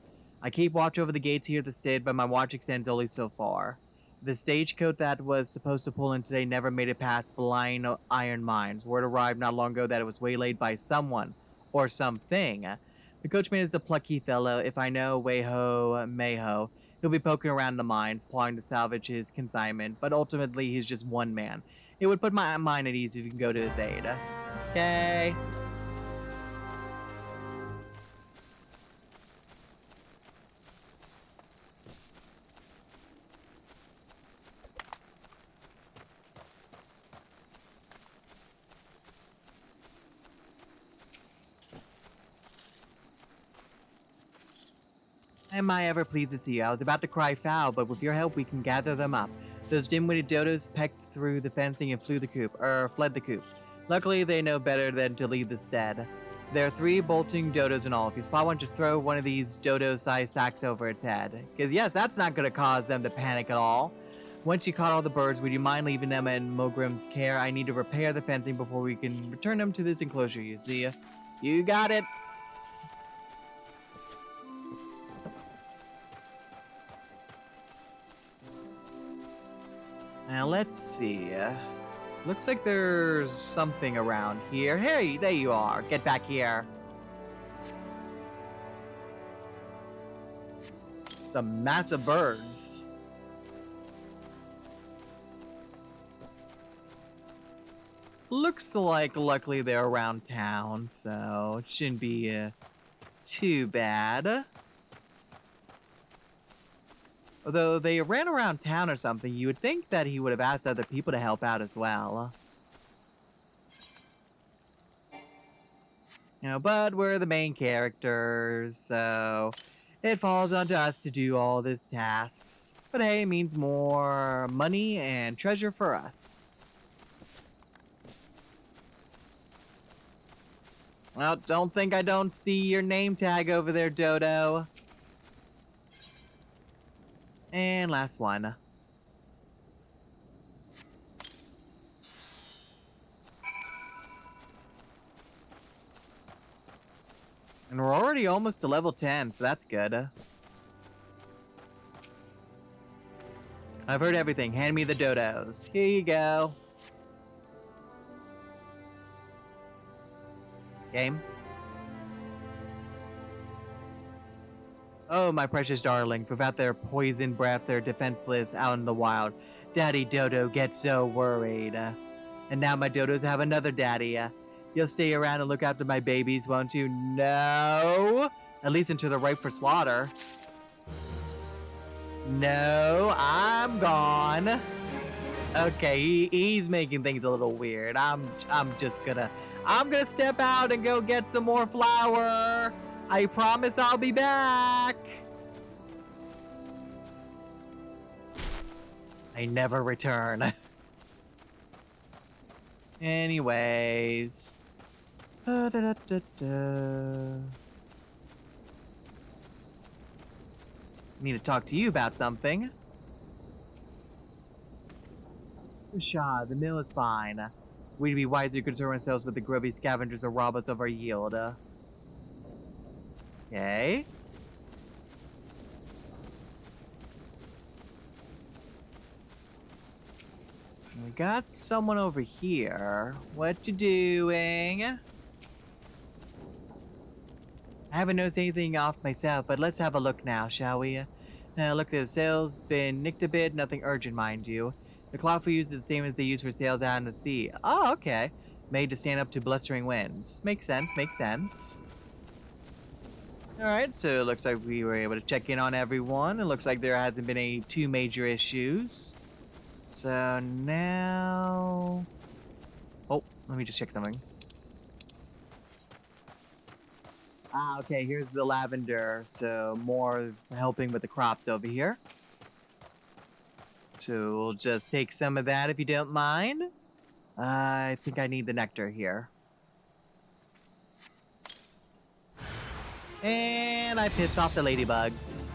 I keep watch over the gates here at the Cid, but my watch extends only so far. The stagecoach that was supposed to pull in today never made it past blind iron mines. Word arrived not long ago that it was waylaid by someone, or something. The coachman is a plucky fellow. If I know Wayho Mayho, he'll be poking around the mines, plotting to salvage his consignment, but ultimately he's just one man. It would put my mind at ease if you can go to his aid. Okay. Am I ever pleased to see you? I was about to cry foul, but with your help we can gather them up. Those dim-witted dodos pecked through the fencing and fled the coop. Luckily, they know better than to leave the stead. There are 3 bolting dodos in all. If you spot one, just throw one of these dodo-sized sacks over its head. Because yes, that's not going to cause them to panic at all. Once you caught all the birds, would you mind leaving them in Mogrim's care? I need to repair the fencing before we can return them to this enclosure, you see. You got it. Now let's see. Looks like there's something around here. Hey, there you are. Get back here. Some massive birds. Looks like luckily they're around town, so it shouldn't be too bad. Although they ran around town or something, you would think that he would have asked other people to help out as well. You know, but we're the main characters, so it falls onto us to do all these tasks. But hey, it means more money and treasure for us. Well, don't think I don't see your name tag over there, Dodo. And last one. And we're already almost to level 10, so that's good. I've heard everything. Hand me the dodos. Here you go. Game. Oh, my precious darlings, without their poison breath, they're defenseless out in the wild. Daddy Dodo gets so worried. And now my dodos have another daddy. You'll stay around and look after my babies, won't you? No! At least until they're ripe for slaughter. No, I'm gone. Okay, he's making things a little weird. I'm gonna step out and go get some more flour. I promise I'll be back. I never return. Anyways. Need to talk to you about something. Shah, the mill is fine. We'd be wiser to concern ourselves with the grubby scavengers or rob us of our yield. Okay. We got someone over here. What you doing? I haven't noticed anything off myself, but let's have a look now, shall we? Look, the sail's been nicked a bit, nothing urgent, mind you. The cloth we use is the same as they use for sails out in the sea. Oh, okay. Made to stand up to blustering winds. Makes sense, makes sense. Alright, so it looks like we were able to check in on everyone. It looks like there hasn't been any 2 major issues. So now... Oh, let me just check something. Ah, okay, here's the lavender. So more helping with the crops over here. So we'll just take some of that if you don't mind. I think I need the nectar here. And I pissed off the ladybugs.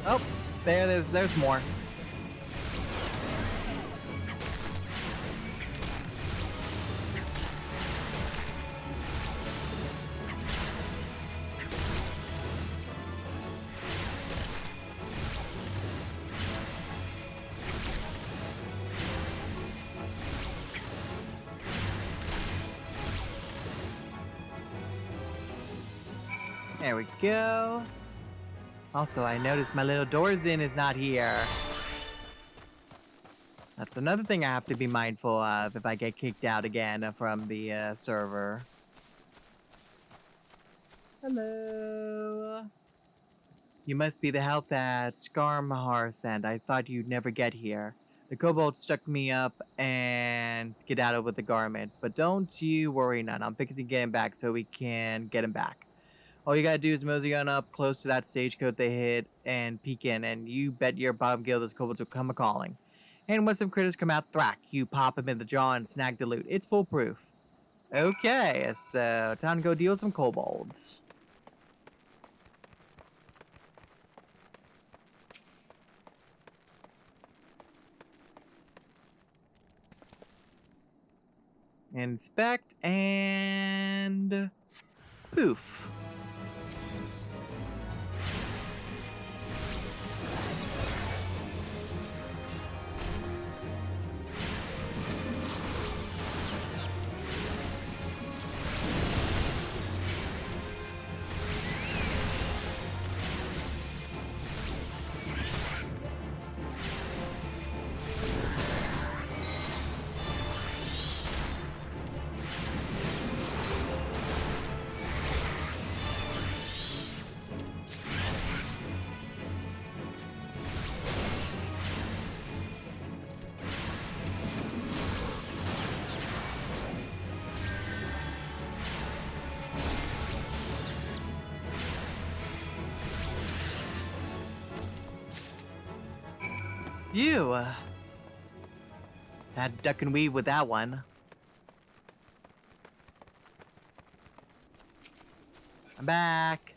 Oh, there's more. There we go. Also, I noticed my little Dorzin is not here. That's another thing I have to be mindful of if I get kicked out again from the server. Hello. You must be the help that Skarmahar sent. I thought you'd never get here. The kobold stuck me up and skedaddled with the garments, but don't you worry none. I'm fixing to get him back so we can get him back. All you gotta do is mosey on up close to that stagecoach they hit and peek in, and you bet your bottom gill those kobolds will come a-calling. And when some critters come out thrack, you pop him in the jaw and snag the loot. It's foolproof. Okay, so time to go deal with some kobolds. Inspect and poof. You had to duck and weave with that one. I'm back.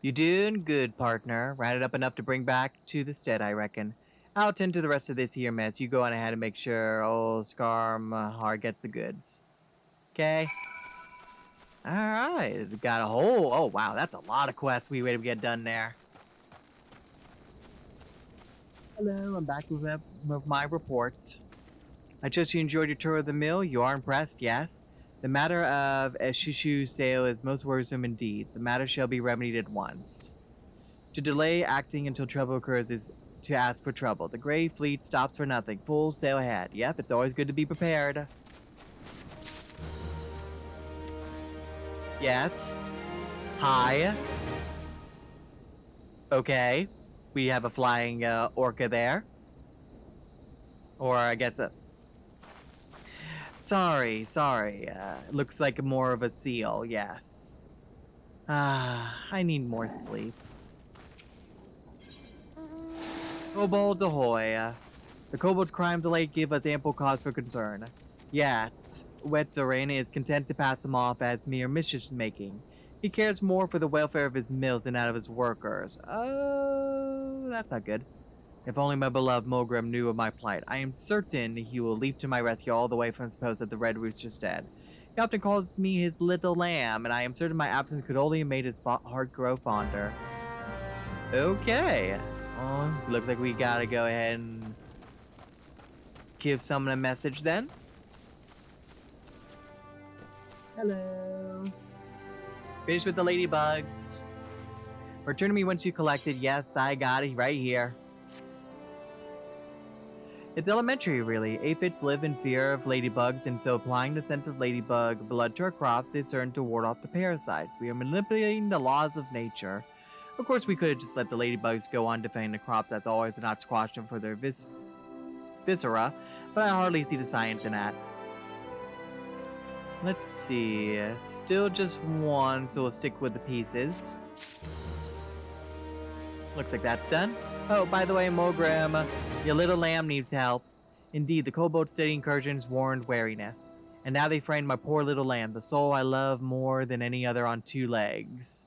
You doing good, partner. Rounded up enough to bring back to the stead, I reckon. I'll attend to the rest of this here mess. You go on ahead and make sure old Skarmahar gets the goods. Okay? Alright, got a whole... Oh, wow, that's a lot of quests we waited to get done there. Hello, I'm back with my reports. I trust you enjoyed your tour of the mill. You are impressed, yes? The matter of Shushu's sale is most worrisome indeed. The matter shall be remedied at once. To delay acting until trouble occurs is to ask for trouble. The Grey Fleet stops for nothing. Full sail ahead. Yep, it's always good to be prepared. Yes. Hi. Okay. We have a flying orca there. Or I guess a... Sorry. Looks like more of a seal, yes. I need more sleep. Kobolds ahoy. The kobold's crimes alike give us ample cause for concern. Yet, Wetzorin is content to pass them off as mere mischief-making. He cares more for the welfare of his mills than that of his workers. Oh, that's not good. If only my beloved Mogrim knew of my plight. I am certain he will leap to my rescue all the way from his post at the Red Rooster's stead. He often calls me his little lamb, and I am certain my absence could only have made his heart grow fonder. Okay. Well, looks like we gotta go ahead and give someone a message then. Hello. Finished with the ladybugs. Return to me once you collected. Yes, I got it right here. It's elementary, really. Aphids live in fear of ladybugs, and so applying the scent of ladybug blood to our crops is certain to ward off the parasites. We are manipulating the laws of nature. Of course, we could have just let the ladybugs go on defending the crops as always and not squash them for their viscera, but I hardly see the science in that. Let's see. Still just one, so we'll stick with the pieces. Looks like that's done. Oh, by the way, Mogrim, your little lamb needs help. Indeed, the kobold's steady incursions warned wariness. And now they frighten my poor little lamb, the soul I love more than any other on two legs.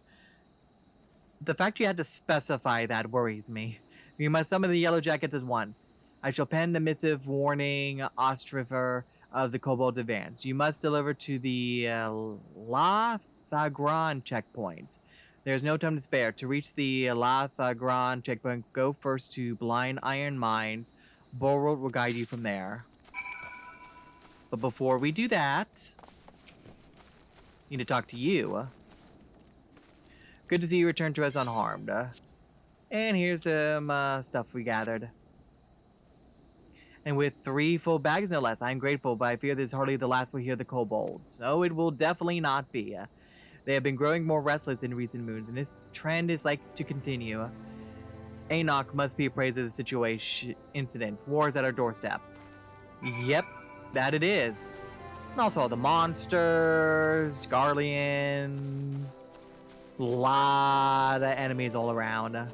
The fact you had to specify that worries me. We must summon the Yellow Jackets at once. I shall pen the missive warning Ostriver of the kobold's advance. You must deliver to the La Thagran checkpoint. There's no time to spare. To reach the La Thagran checkpoint, go first to Blind Iron Mines. Borrold will guide you from there. But before we do that, need to talk to you. Good to see you return to us unharmed. And here's some stuff we gathered. And with 3 full bags, no less. I'm grateful, but I fear this is hardly the last we'll hear the kobolds. So it will definitely not be. They have been growing more restless in recent moons, and this trend is like to continue. Enoch must be appraised of the situation incident. War is at our doorstep. Yep, that it is. And also all the monsters, Garleans, lot of enemies all around.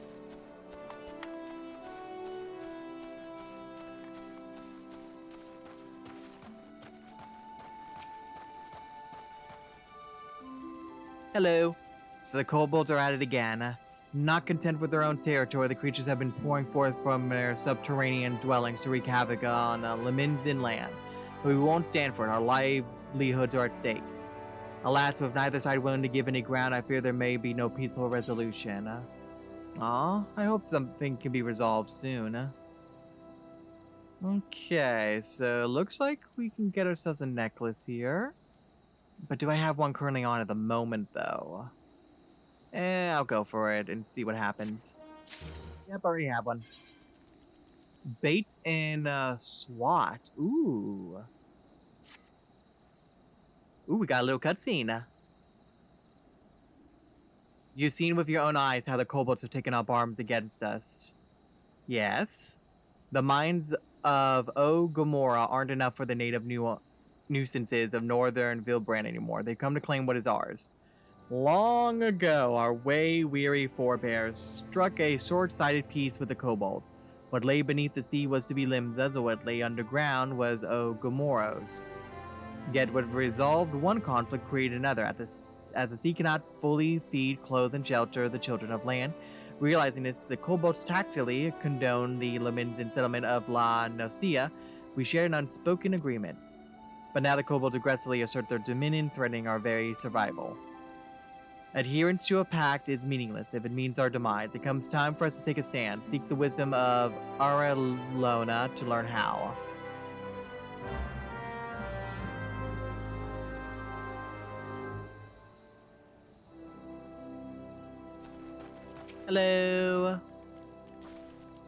Hello. So the kobolds are at it again. Not content with their own territory, the creatures have been pouring forth from their subterranean dwellings to wreak havoc on Liminsan land. But we won't stand for it. Our livelihoods are at stake. Alas, with neither side willing to give any ground, I fear there may be no peaceful resolution. I hope something can be resolved soon. Okay, so looks like we can get ourselves a necklace here. But do I have one currently on at the moment, though? I'll go for it and see what happens. Yep, already have one. Bait and SWAT. Ooh. Ooh, we got a little cutscene. You've seen with your own eyes how the kobolds have taken up arms against us. Yes. The mines of Gomorrah aren't enough for the native nuisances of northern Vilbrand anymore. They've come to claim what is ours. Long ago, our way-weary forebears struck a sword-sided peace with the kobolds. What lay beneath the sea was to be Limsa's, and what lay underground was Gomorrah's. Yet what resolved one conflict created another. As the sea cannot fully feed, clothe, and shelter the children of land, realizing this, the kobolds tactfully condoned the Liminsan settlement of La Nocia. We shared an unspoken agreement. But now the kobolds aggressively assert their dominion, threatening our very survival. Adherence to a pact is meaningless if it means our demise. It comes time for us to take a stand. Seek the wisdom of Aralona to learn how. Hello.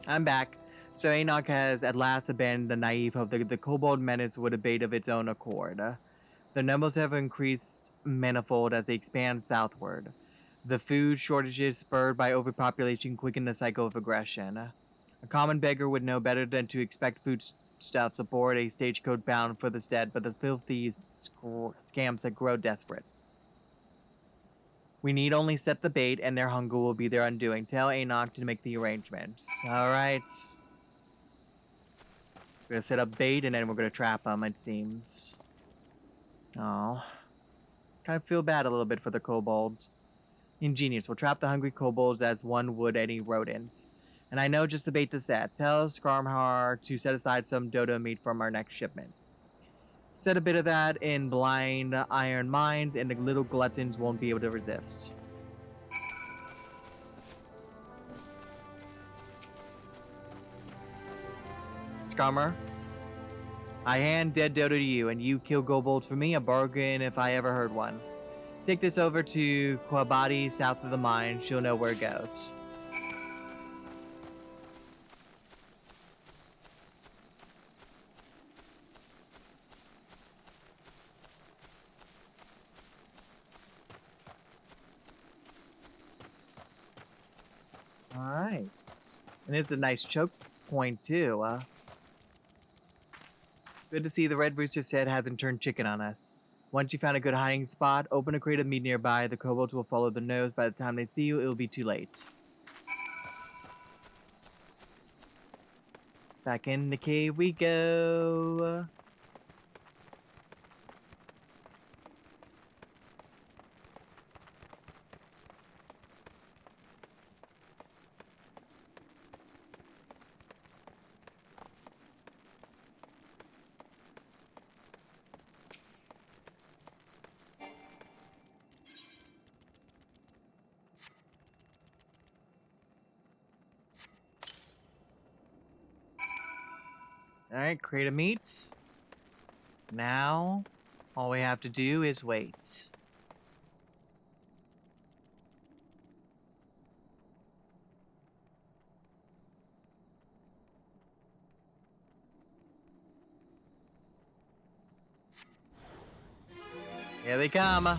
I'm back. So Enoch has at last abandoned the naive hope that the kobold menace would abate of its own accord. Their numbers have increased manifold as they expand southward. The food shortages spurred by overpopulation quicken the cycle of aggression. A common beggar would know better than to expect foodstuffs aboard a stagecoach bound for the stead, but the filthy scams that grow desperate. We need only set the bait, and their hunger will be their undoing. Tell Enoch to make the arrangements. Alright. We're gonna set up bait, and then we're gonna trap them, it seems. Oh. Kind of feel bad a little bit for the kobolds. Ingenious. We'll trap the hungry kobolds as one would any rodent. And I know just the bait to set. Tell Skarmhar to set aside some dodo meat from our next shipment. Set a bit of that in blind iron mines, and the little gluttons won't be able to resist. Skarmhar, I hand dead dodo to you, and you kill kobolds for me, a bargain if I ever heard one. Take this over to Quabadi, south of the mine. She'll know where it goes. Alright. And it's a nice choke point, too. Good to see the Red Rooster's head hasn't turned chicken on us. Once you found a good hiding spot, open a crate of meat nearby. The kobolds will follow the nose. By the time they see you, it'll be too late. Back in the cave we go. Alright, crate of meat. Now, all we have to do is wait. Here they come.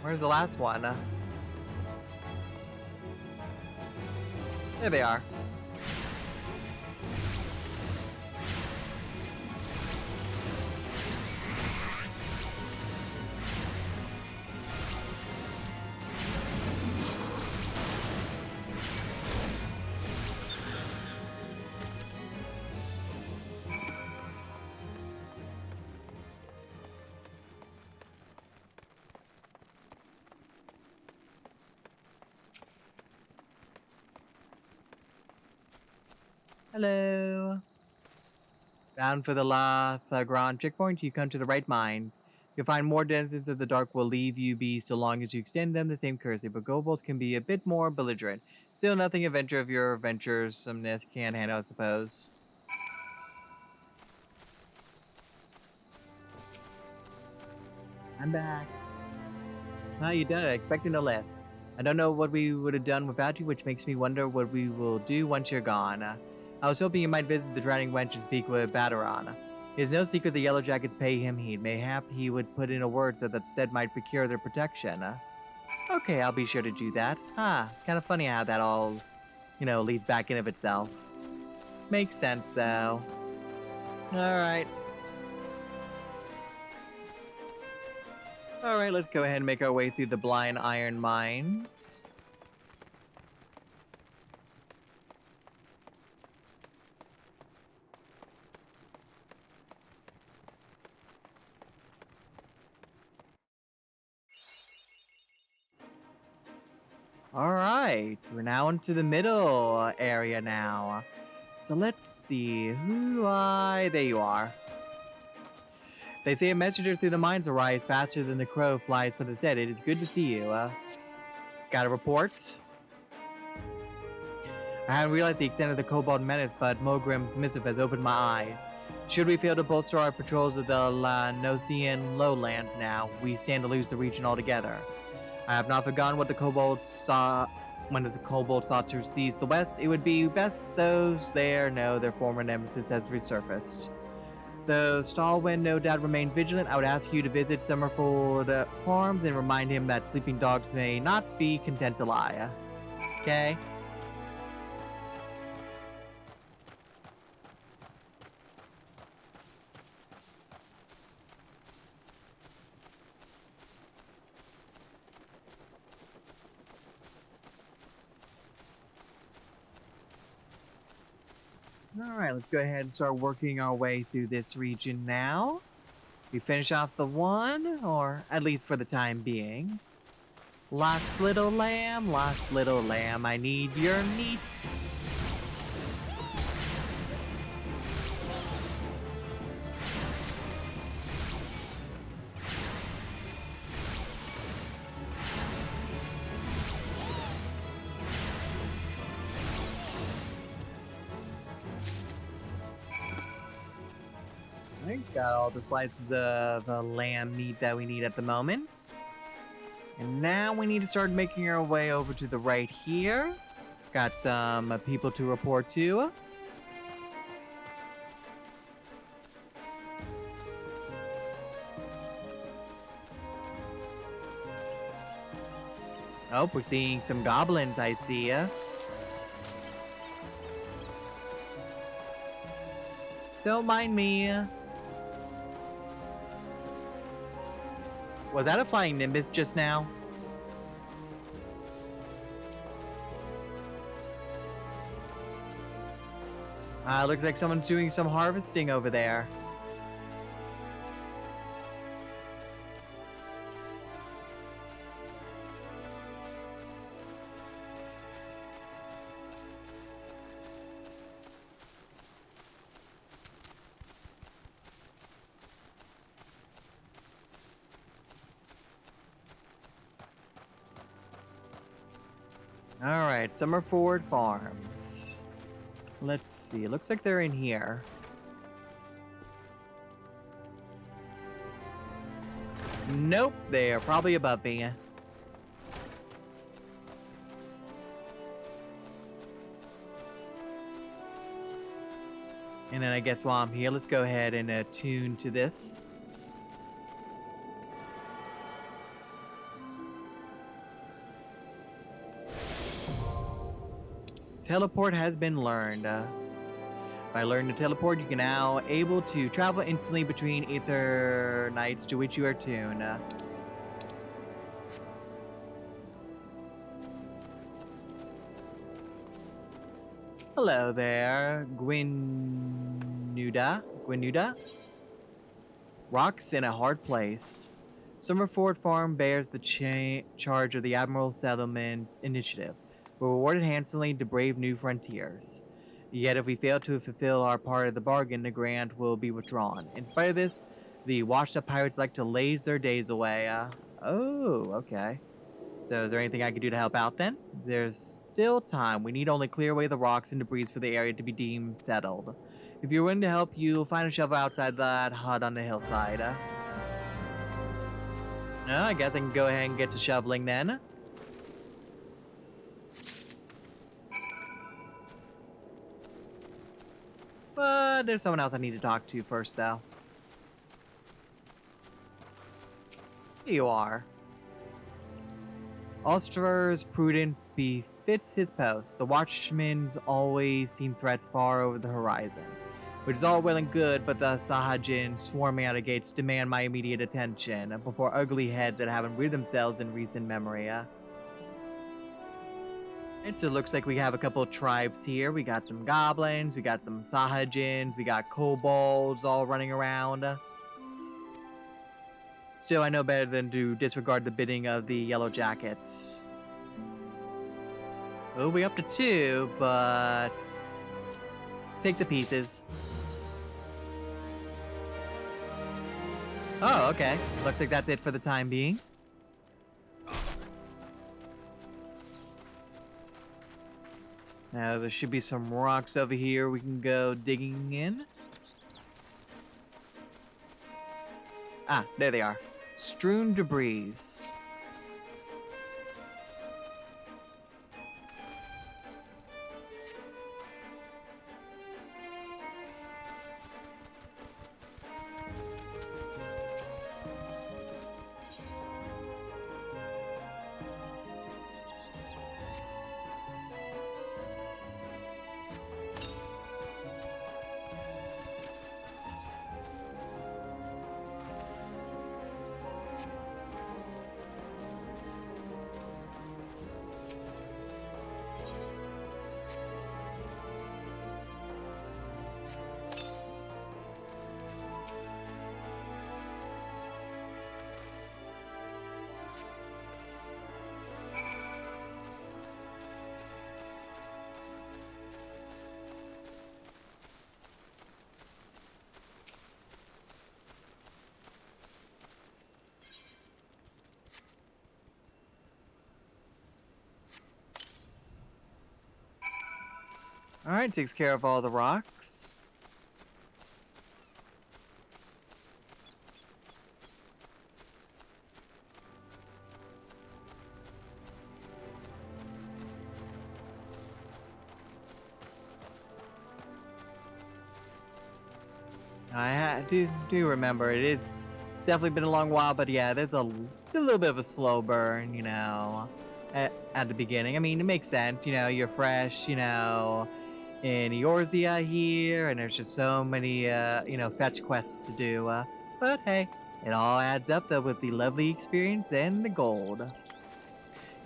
Where's the last one? There they are. Hello. Bound for the La Grand checkpoint, you come to the right mines. You'll find more denizens of the dark will leave you be so long as you extend them the same courtesy, but kobolds can be a bit more belligerent. Still nothing adventure of your adventuresomeness can't handle, I suppose. I'm back. Ah, you done it. Expecting no less. I don't know what we would have done without you, which makes me wonder what we will do once you're gone. I was hoping you might visit the Drowning Wench and speak with Baderon. It is no secret the Yellow Jackets pay him heed. Mayhap he would put in a word so that said might procure their protection. Okay, I'll be sure to do that. Kind of funny how that all, leads back in of itself. Makes sense, though. Alright. Alright, let's go ahead and make our way through the Blind Iron Mines. Alright, we're now into the middle area now. So let's see, there you are. They say a messenger through the mines will rise faster than the crow flies for the dead. It is good to see you. Got a report? I hadn't realized the extent of the kobold menace, but Mogrim's missive has opened my eyes. Should we fail to bolster our patrols of the Nosian lowlands now, we stand to lose the region altogether. I have not forgotten what the kobolds saw when the kobolds sought to seize the west. It would be best those there know their former nemesis has resurfaced. Though Stalwyn no doubt remains vigilant, I would ask you to visit Summerford Farms and remind him that sleeping dogs may not be content to lie. Okay? Alright, let's go ahead and start working our way through this region now. We finish off the one, or at least for the time being. Lost little lamb, I need your meat. Got all the slices of lamb meat that we need at the moment. And now we need to start making our way over to the right here. Got some people to report to. Oh, we're seeing some goblins, I see ya. Don't mind me. Was that a flying nimbus just now? Looks like someone's doing some harvesting over there. Alright, Summerford Farms. Let's see, it looks like they're in here. Nope, they are probably above me. And then I guess while I'm here, let's go ahead and attune to this. Teleport has been learned. By learning to teleport, you can now able to travel instantly between ether nights to which you are tuned. Hello there, Gwinuda. Gwinuda? Rocks in a hard place. Summerford Farm bears the charge of the Admiral Settlement Initiative. We're rewarded handsomely to brave new frontiers. Yet if we fail to fulfill our part of the bargain, the grant will be withdrawn. In spite of this, the washed-up pirates like to laze their days away. Oh, okay. So is there anything I can do to help out then? There's still time. We need only clear away the rocks and debris for the area to be deemed settled. If you're willing to help, you'll find a shovel outside that hut on the hillside. I guess I can go ahead and get to shoveling then. But there's someone else I need to talk to first, though. Here you are. Ulster's prudence befits his post. The watchmen's always seen threats far over the horizon, which is all well and good, but the Sahajin swarming out of gates demand my immediate attention before ugly heads that haven't reared themselves in recent memory. And so it looks like we have a couple of tribes here. We got some goblins, we got some Sahajins, we got kobolds all running around. Still, I know better than to disregard the bidding of the Yellow Jackets. Well, we're up to 2, but take the pieces. Oh, okay. Looks like that's it for the time being. Now, there should be some rocks over here we can go digging in. Ah, there they are. Strewn debris. Alright, takes care of all the rocks. I do remember it is definitely been a long while, but yeah, there's a little bit of a slow burn, you know, at the beginning. I mean, it makes sense, you know, you're fresh, you know, in Eorzea here, and there's just so many, you know, fetch quests to do. But hey, it all adds up though with the lovely experience and the gold.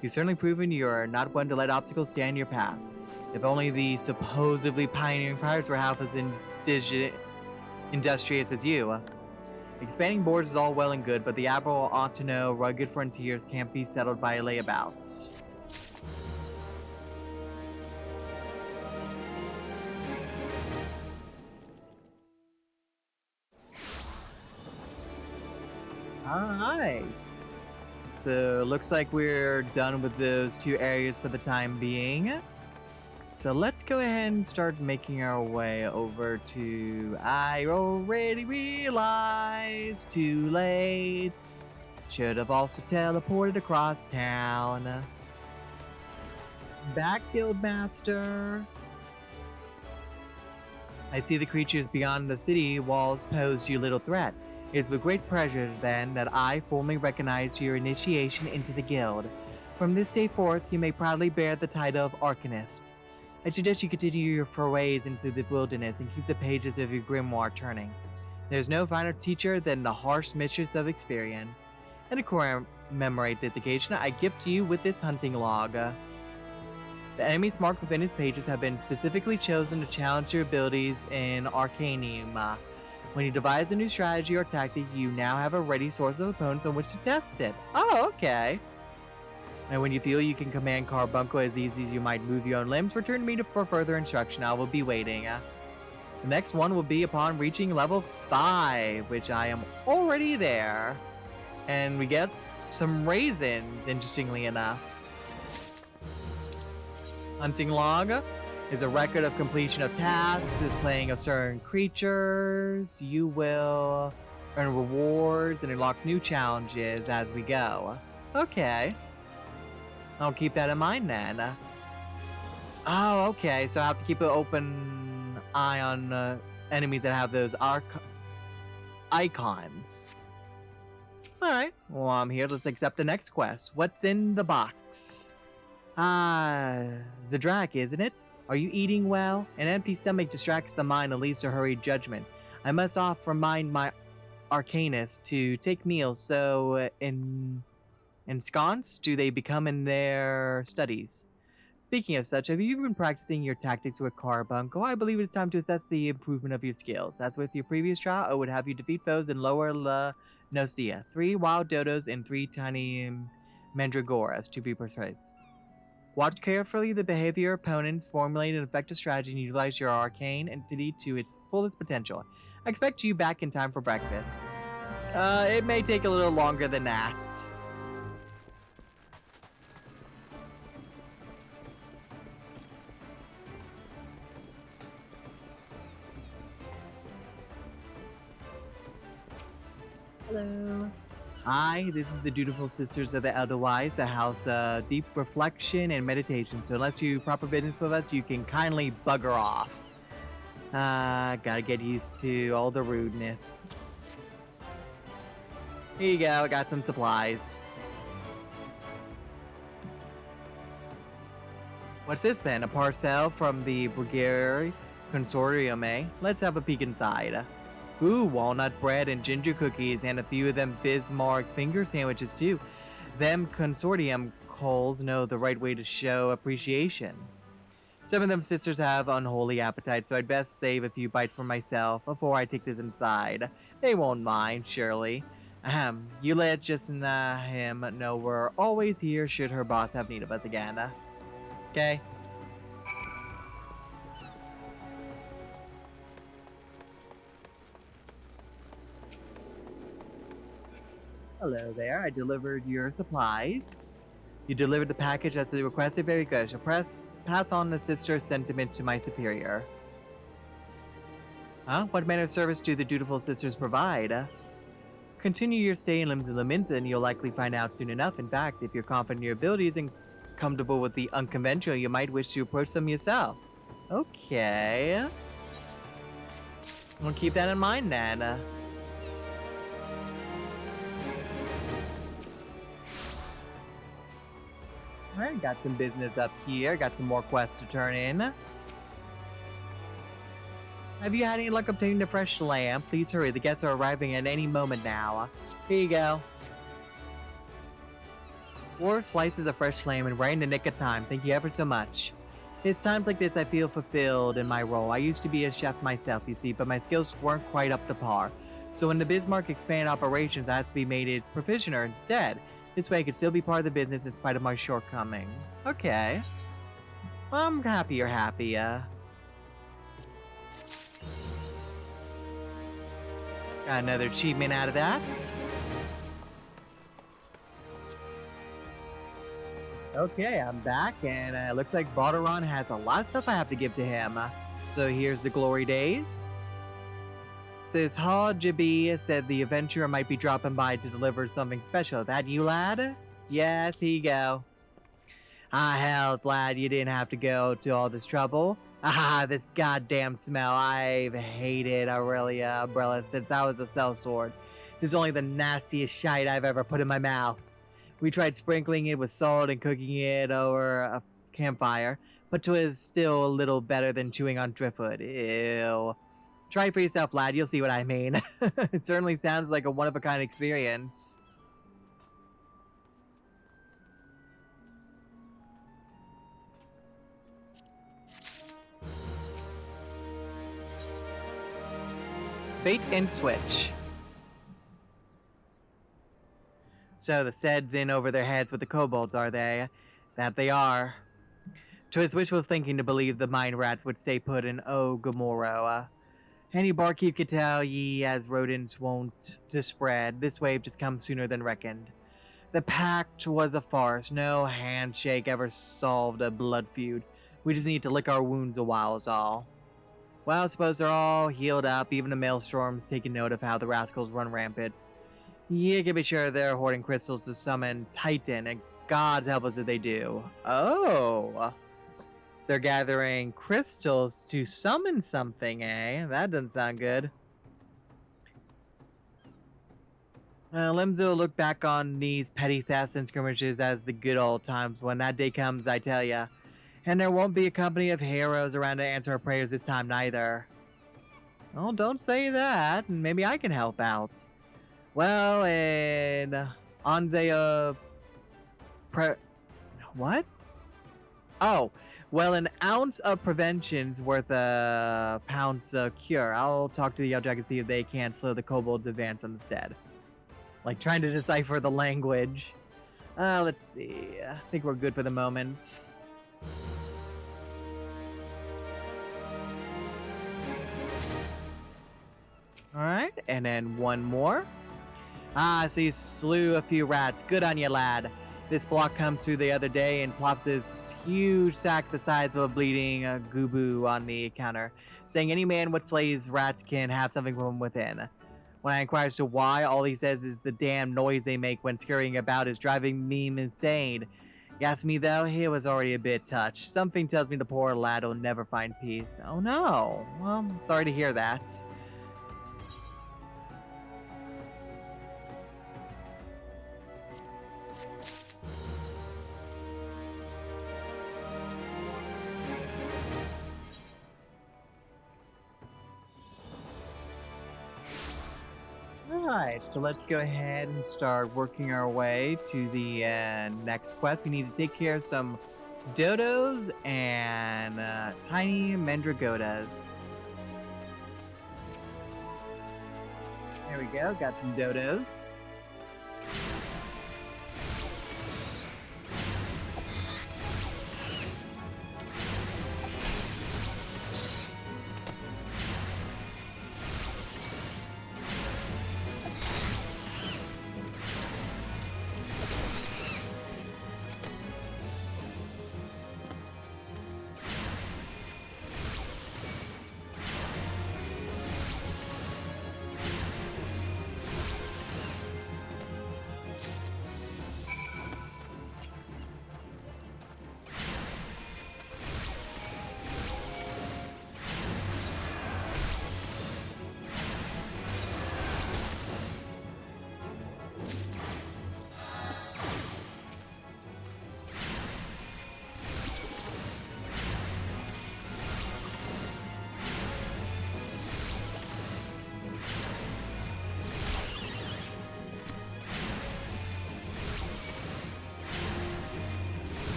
You've certainly proven you're not one to let obstacles stand in your path. If only the supposedly pioneering pirates were half as industrious as you. Expanding borders is all well and good, but the Admiral ought to know rugged frontiers can't be settled by layabouts. Alright. So, looks like we're done with those 2 areas for the time being. So let's go ahead and start making our way over to... I already realized, too late. Should have also teleported across town. Back, Guildmaster. I see the creatures beyond the city walls posed you little threat. It is with great pleasure, then, that I formally recognize your initiation into the guild. From this day forth, you may proudly bear the title of Arcanist. I suggest you continue your forays into the wilderness and keep the pages of your grimoire turning. There's no finer teacher than the harsh mistress of experience. And to commemorate this occasion, I gift you with this hunting log. The enemies marked within its pages have been specifically chosen to challenge your abilities in Arcanium. When you devise a new strategy or tactic, you now have a ready source of opponents on which to test it. Oh, okay. And when you feel you can command Carbuncle as easy as you might move your own limbs, return to me for further instruction. I will be waiting. The next one will be upon reaching level 5, which I am already there. And we get some raisins, interestingly enough. Hunting log is a record of completion of tasks, the slaying of certain creatures. You will earn rewards and unlock new challenges as we go. Okay. I'll keep that in mind then. Oh, okay. So I have to keep an open eye on enemies that have those icons. Alright. Well, I'm here. Let's accept the next quest. What's in the box? Zadrak, isn't it? Are you eating well? An empty stomach distracts the mind and leads to hurried judgment. I must oft remind my arcanist to take meals, so ensconced do they become in their studies. Speaking of such, have you been practicing your tactics with Carbuncle? I believe it's time to assess the improvement of your skills. As with your previous trial, I would have you defeat foes in Lower La Nocia. 3 wild dodos and 3 tiny mandragoras, to be precise. Watch carefully the behavior of opponents, formulate an effective strategy, and utilize your arcane entity to its fullest potential. I expect you back in time for breakfast. It may take a little longer than that. Hello. Hi, this is the Dutiful Sisters of the Elderwise, the house of deep reflection and meditation. So unless you proper business with us, you can kindly bugger off. Gotta get used to all the rudeness. Here you go, I got some supplies. What's this then? A parcel from the Brigade Consortium, eh? Let's have a peek inside. Ooh, walnut bread and ginger cookies, and a few of them Bismarck finger sandwiches too. Them consortium coals know the right way to show appreciation. Some of them sisters have unholy appetites, so I'd best save a few bites for myself before I take this inside. They won't mind, surely. You let just him know we're always here should her boss have need of us again. Okay? Hello there, I delivered your supplies. You delivered the package as requested, very good. I shall pass on the sister's sentiments to my superior. Huh? What manner of service do the dutiful sisters provide? Continue your stay in Limsa Lominsa and you'll likely find out soon enough. In fact, if you're confident in your abilities and comfortable with the unconventional, you might wish to approach them yourself. Okay. We'll keep that in mind then. Alright, got some business up here. Got some more quests to turn in. Have you had any luck obtaining the fresh lamb? Please hurry, the guests are arriving at any moment now. Here you go. 4 slices of fresh lamb and right in the nick of time. Thank you ever so much. It's times like this I feel fulfilled in my role. I used to be a chef myself, you see, but my skills weren't quite up to par. So when the Bismarck expanded operations, I had to be made its provisioner instead. This way I could still be part of the business in spite of my shortcomings. Okay. Well, I'm happy you're happy, Got another achievement out of that. Okay, I'm back, and it looks like Barteron has a lot of stuff I have to give to him. So here's the glory days. Says Hajibi said the adventurer might be dropping by to deliver something special. That you, lad? Yes, here you go. Hells, lad, you didn't have to go to all this trouble. This goddamn smell. I've hated Aurelia Umbrella since I was a sellsword. This is only the nastiest shite I've ever put in my mouth. We tried sprinkling it with salt and cooking it over a campfire, but 'twas still a little better than chewing on driftwood. Ew. Try it for yourself, lad. You'll see what I mean. It certainly sounds like a one-of-a-kind experience. Bait and switch. So the Sed's in over their heads with the kobolds, are they? That they are. 'Twas wishful thinking to believe the mine rats would stay put in Gomorrah. Any barkeep could tell ye as rodents wont to spread. This wave just comes sooner than reckoned. The pact was a farce. No handshake ever solved a blood feud. We just need to lick our wounds a while is all. Well, I suppose they're all healed up. Even the maelstrom's taking note of how the rascals run rampant. You can be sure they're hoarding crystals to summon Titan, and God help us if they do. Oh! They're gathering crystals to summon something, eh? That doesn't sound good. Limsa will look back on these petty thefts and skirmishes as the good old times. When that day comes, I tell ya. And there won't be a company of heroes around to answer our prayers this time, neither. Oh, don't say that. Maybe I can help out. Well, and Anzea... What? Oh, well, an ounce of prevention's worth a pound's cure. I'll talk to the Yellow Jacket, see if they can't slow the kobolds' advance instead. Like, trying to decipher the language. Let's see. I think we're good for the moment. Alright, and then one more. So you slew a few rats. Good on you, lad. This block comes through the other day and plops this huge sack the size of a bleeding gooboo on the counter, saying any man what slays rats can have something from within. When I inquire as to why, all he says is the damn noise they make when scurrying about is driving me insane. You ask me though, he was already a bit touched. Something tells me the poor lad will never find peace. Oh no. Well, I'm sorry to hear that. Alright, so let's go ahead and start working our way to the next quest. We need to take care of some dodos and tiny mandragotas. There we go, got some dodos.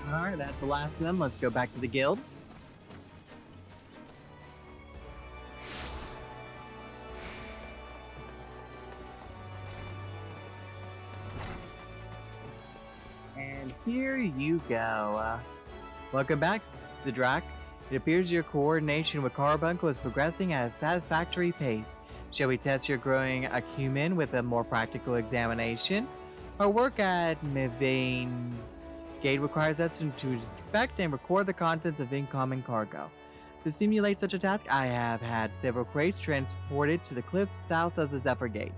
Alright, that's the last of them. Let's go back to the guild. And here you go. Welcome back, Sidrak. It appears your coordination with Carbuncle is progressing at a satisfactory pace. Shall we test your growing acumen with a more practical examination? Our work at Mivane's Gate requires us to inspect and record the contents of incoming cargo. To simulate such a task, I have had several crates transported to the cliffs south of the Zephyr Gate.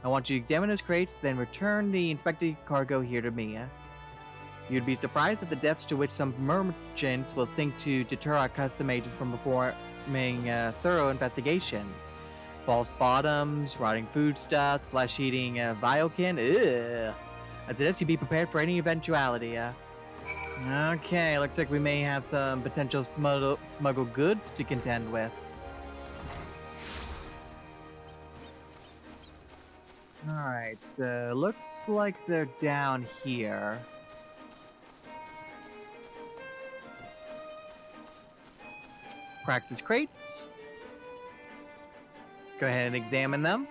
I want you to examine those crates, then return the inspected cargo here to me. You'd be surprised at the depths to which some merchants will sink to deter our custom agents from performing thorough investigations. False bottoms, rotting foodstuffs, flesh-eating Viokin. Ugh. I'd suggest you be prepared for any eventuality. Okay, looks like we may have some potential smuggled goods to contend with. Alright, so looks like they're down here. Practice crates. Let's go ahead and examine them.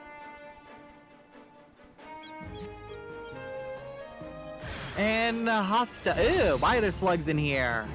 And ew, why are there slugs in here?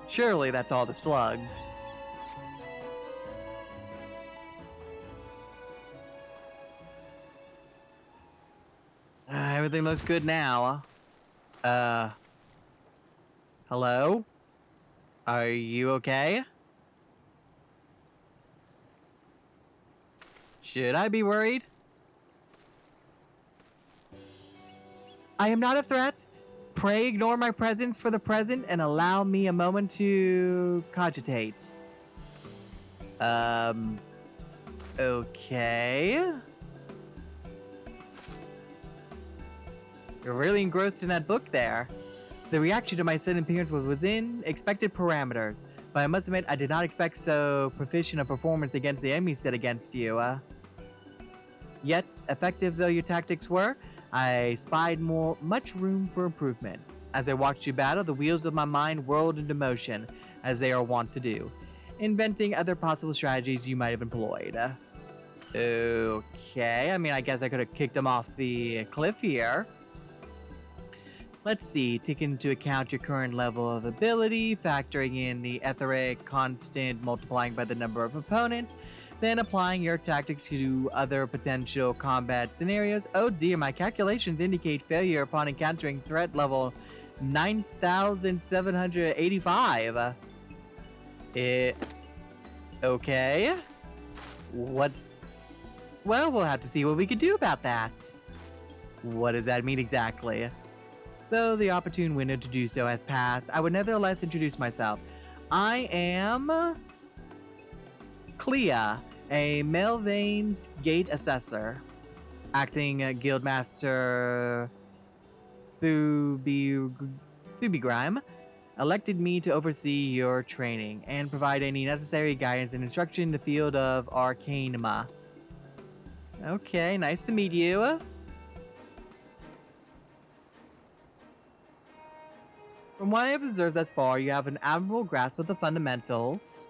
Surely that's all the slugs. Everything looks good now. Hello? Are you okay? Should I be worried? I am not a threat. Pray ignore my presence for the present and allow me a moment to cogitate. Okay. You're really engrossed in that book there. The reaction to my sudden appearance was within expected parameters, but I must admit I did not expect so proficient a performance against the enemy set against you. Yet, effective though your tactics were, I spied much room for improvement. As I watched you battle, the wheels of my mind whirled into motion, as they are wont to do, inventing other possible strategies you might have employed. Okay, I mean, I guess I could have kicked him off the cliff here. Let's see, taking into account your current level of ability, factoring in the etheric constant multiplying by the number of opponents, then applying your tactics to other potential combat scenarios. Oh dear, my calculations indicate failure upon encountering threat level 9,785. Okay. What? Well, we'll have to see what we can do about that. What does that mean exactly? Though the opportune window to do so has passed, I would nevertheless introduce myself. I am Clea, a Melvain's Gate Assessor, acting Guildmaster Thubigrime, elected me to oversee your training and provide any necessary guidance and instruction in the field of Arcanema. Okay, nice to meet you. From what I have observed thus far, you have an admirable grasp of the fundamentals.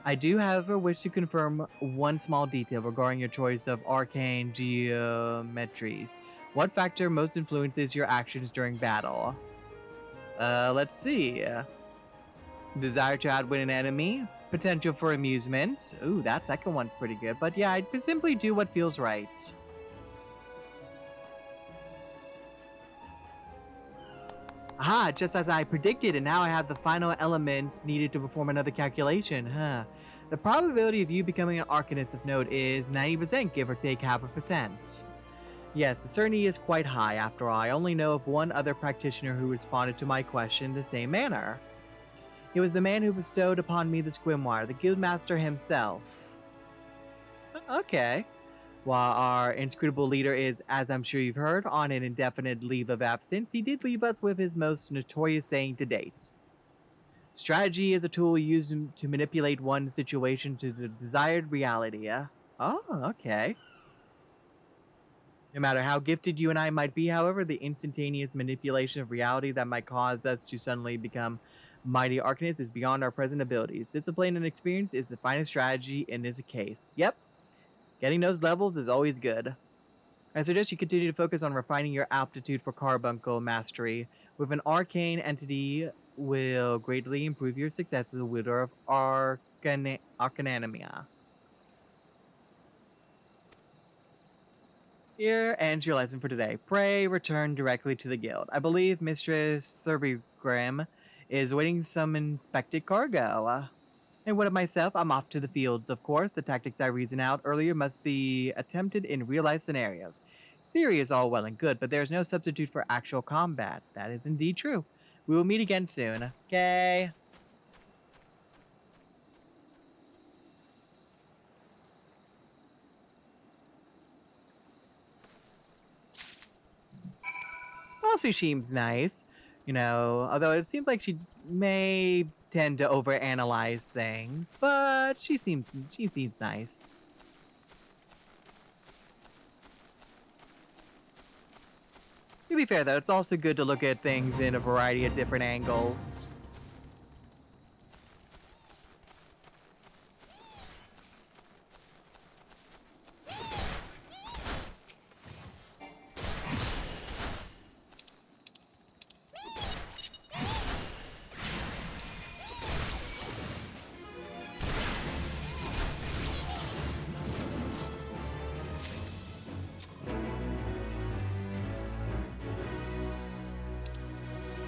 I do, however, wish to confirm one small detail regarding your choice of arcane geometries. What factor most influences your actions during battle? Let's see. Desire to outwit an enemy. Potential for amusement. Ooh, that second one's pretty good. But yeah, I'd simply do what feels right. Aha, just as I predicted, and now I have the final element needed to perform another calculation, The probability of you becoming an Arcanist of note is 90%, give or take 0.5%. Yes, the certainty is quite high. After all, I only know of one other practitioner who responded to my question in the same manner. It was the man who bestowed upon me the Squimwire, the Guildmaster himself. Okay. While our inscrutable leader is, as I'm sure you've heard, on an indefinite leave of absence, he did leave us with his most notorious saying to date. Strategy is a tool used to manipulate one situation to the desired reality. Oh, okay. No matter how gifted you and I might be, however, the instantaneous manipulation of reality that might cause us to suddenly become mighty arcanists is beyond our present abilities. Discipline and experience is the finest strategy in this case. Yep. Getting those levels is always good. I suggest you continue to focus on refining your aptitude for carbuncle mastery. With an arcane entity will greatly improve your success as a wielder of arcanamia. Here ends your lesson for today. Pray return directly to the guild. I believe Mistress Thurbygrim is awaiting some inspected cargo. And what of myself? I'm off to the fields, of course. The tactics I reasoned out earlier must be attempted in real-life scenarios. Theory is all well and good, but there's no substitute for actual combat. That is indeed true. We will meet again soon. Okay? Also, she seems nice, although it seems like she may tend to overanalyze things, but she seems nice. To be fair, though, it's also good to look at things in a variety of different angles.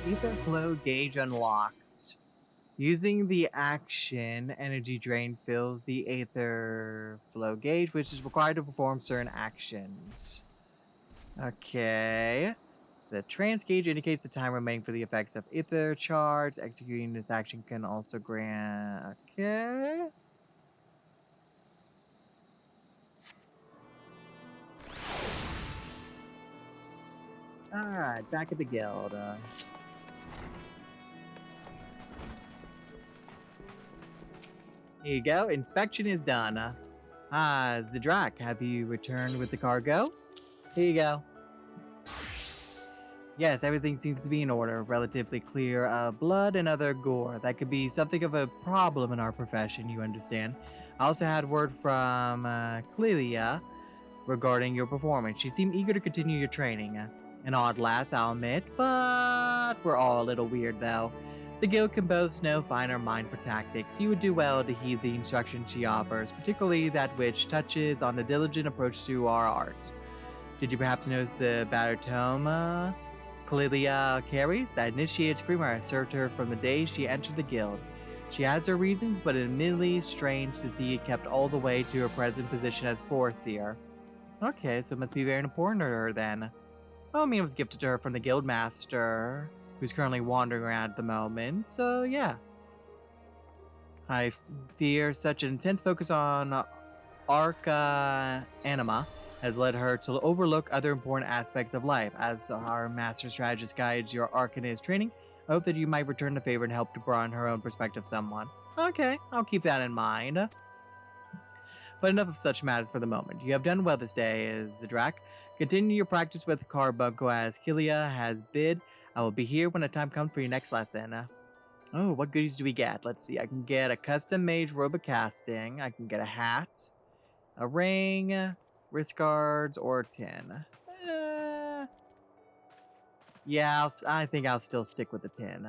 Ether flow gauge unlocked. Using the action, energy drain fills the aether flow gauge, which is required to perform certain actions. Okay. The trance gauge indicates the time remaining for the effects of ether charge. Executing this action can also grant... Okay. Alright, back at the guild. Here you go. Inspection is done. Zedrak, have you returned with the cargo? Here you go. Yes, everything seems to be in order. Relatively clear of blood and other gore. That could be something of a problem in our profession, you understand. I also had word from Clelia regarding your performance. She seemed eager to continue your training. An odd lass, I'll admit, but we're all a little weird, though. The guild can boast no finer mind for tactics. You would do well to heed the instructions she offers, particularly that which touches on the diligent approach to our art. Did you perhaps notice the battered tome Clelia carries? That initiated screamer has served her from the day she entered the guild. She has her reasons, but admittedly strange to see it kept all the way to her present position as Foreseer. Okay, so it must be very important to her then. Oh, I mean, it was gifted to her from the guild master, who's currently wandering around at the moment, so yeah. I fear such an intense focus on arcanama has led her to overlook other important aspects of life. As our master strategist guides your arcanist training, I hope that you might return the favor and help to broaden her own perspective somewhat. Okay, I'll keep that in mind. But enough of such matters for the moment. You have done well this day, Zedrak. Continue your practice with Carbuncle as Kilia has bid. I will be here when the time comes for your next lesson. Oh, what goodies do we get? Let's see. I can get a custom-made robe of casting. I can get a hat, a ring, wrist guards, or a tin. Yeah, I think I'll still stick with the tin.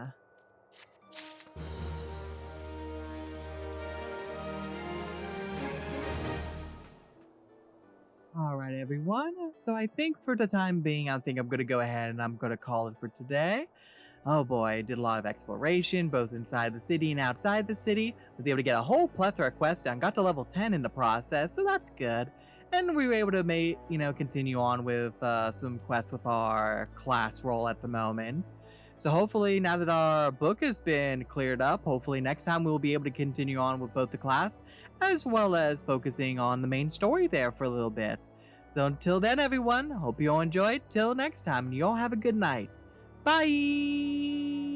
Alright, everyone. So I think for the time being, I think I'm going to go ahead and I'm going to call it for today. Oh boy, I did a lot of exploration, both inside the city and outside the city. Was able to get a whole plethora of quests done. Got to level 10 in the process, so that's good. And we were able to continue on with some quests with our class role at the moment. So hopefully, now that our book has been cleared up, hopefully next time we'll be able to continue on with both the class, as well as focusing on the main story there for a little bit. So until then, everyone, hope you all enjoyed. Till next time, you all have a good night. Bye!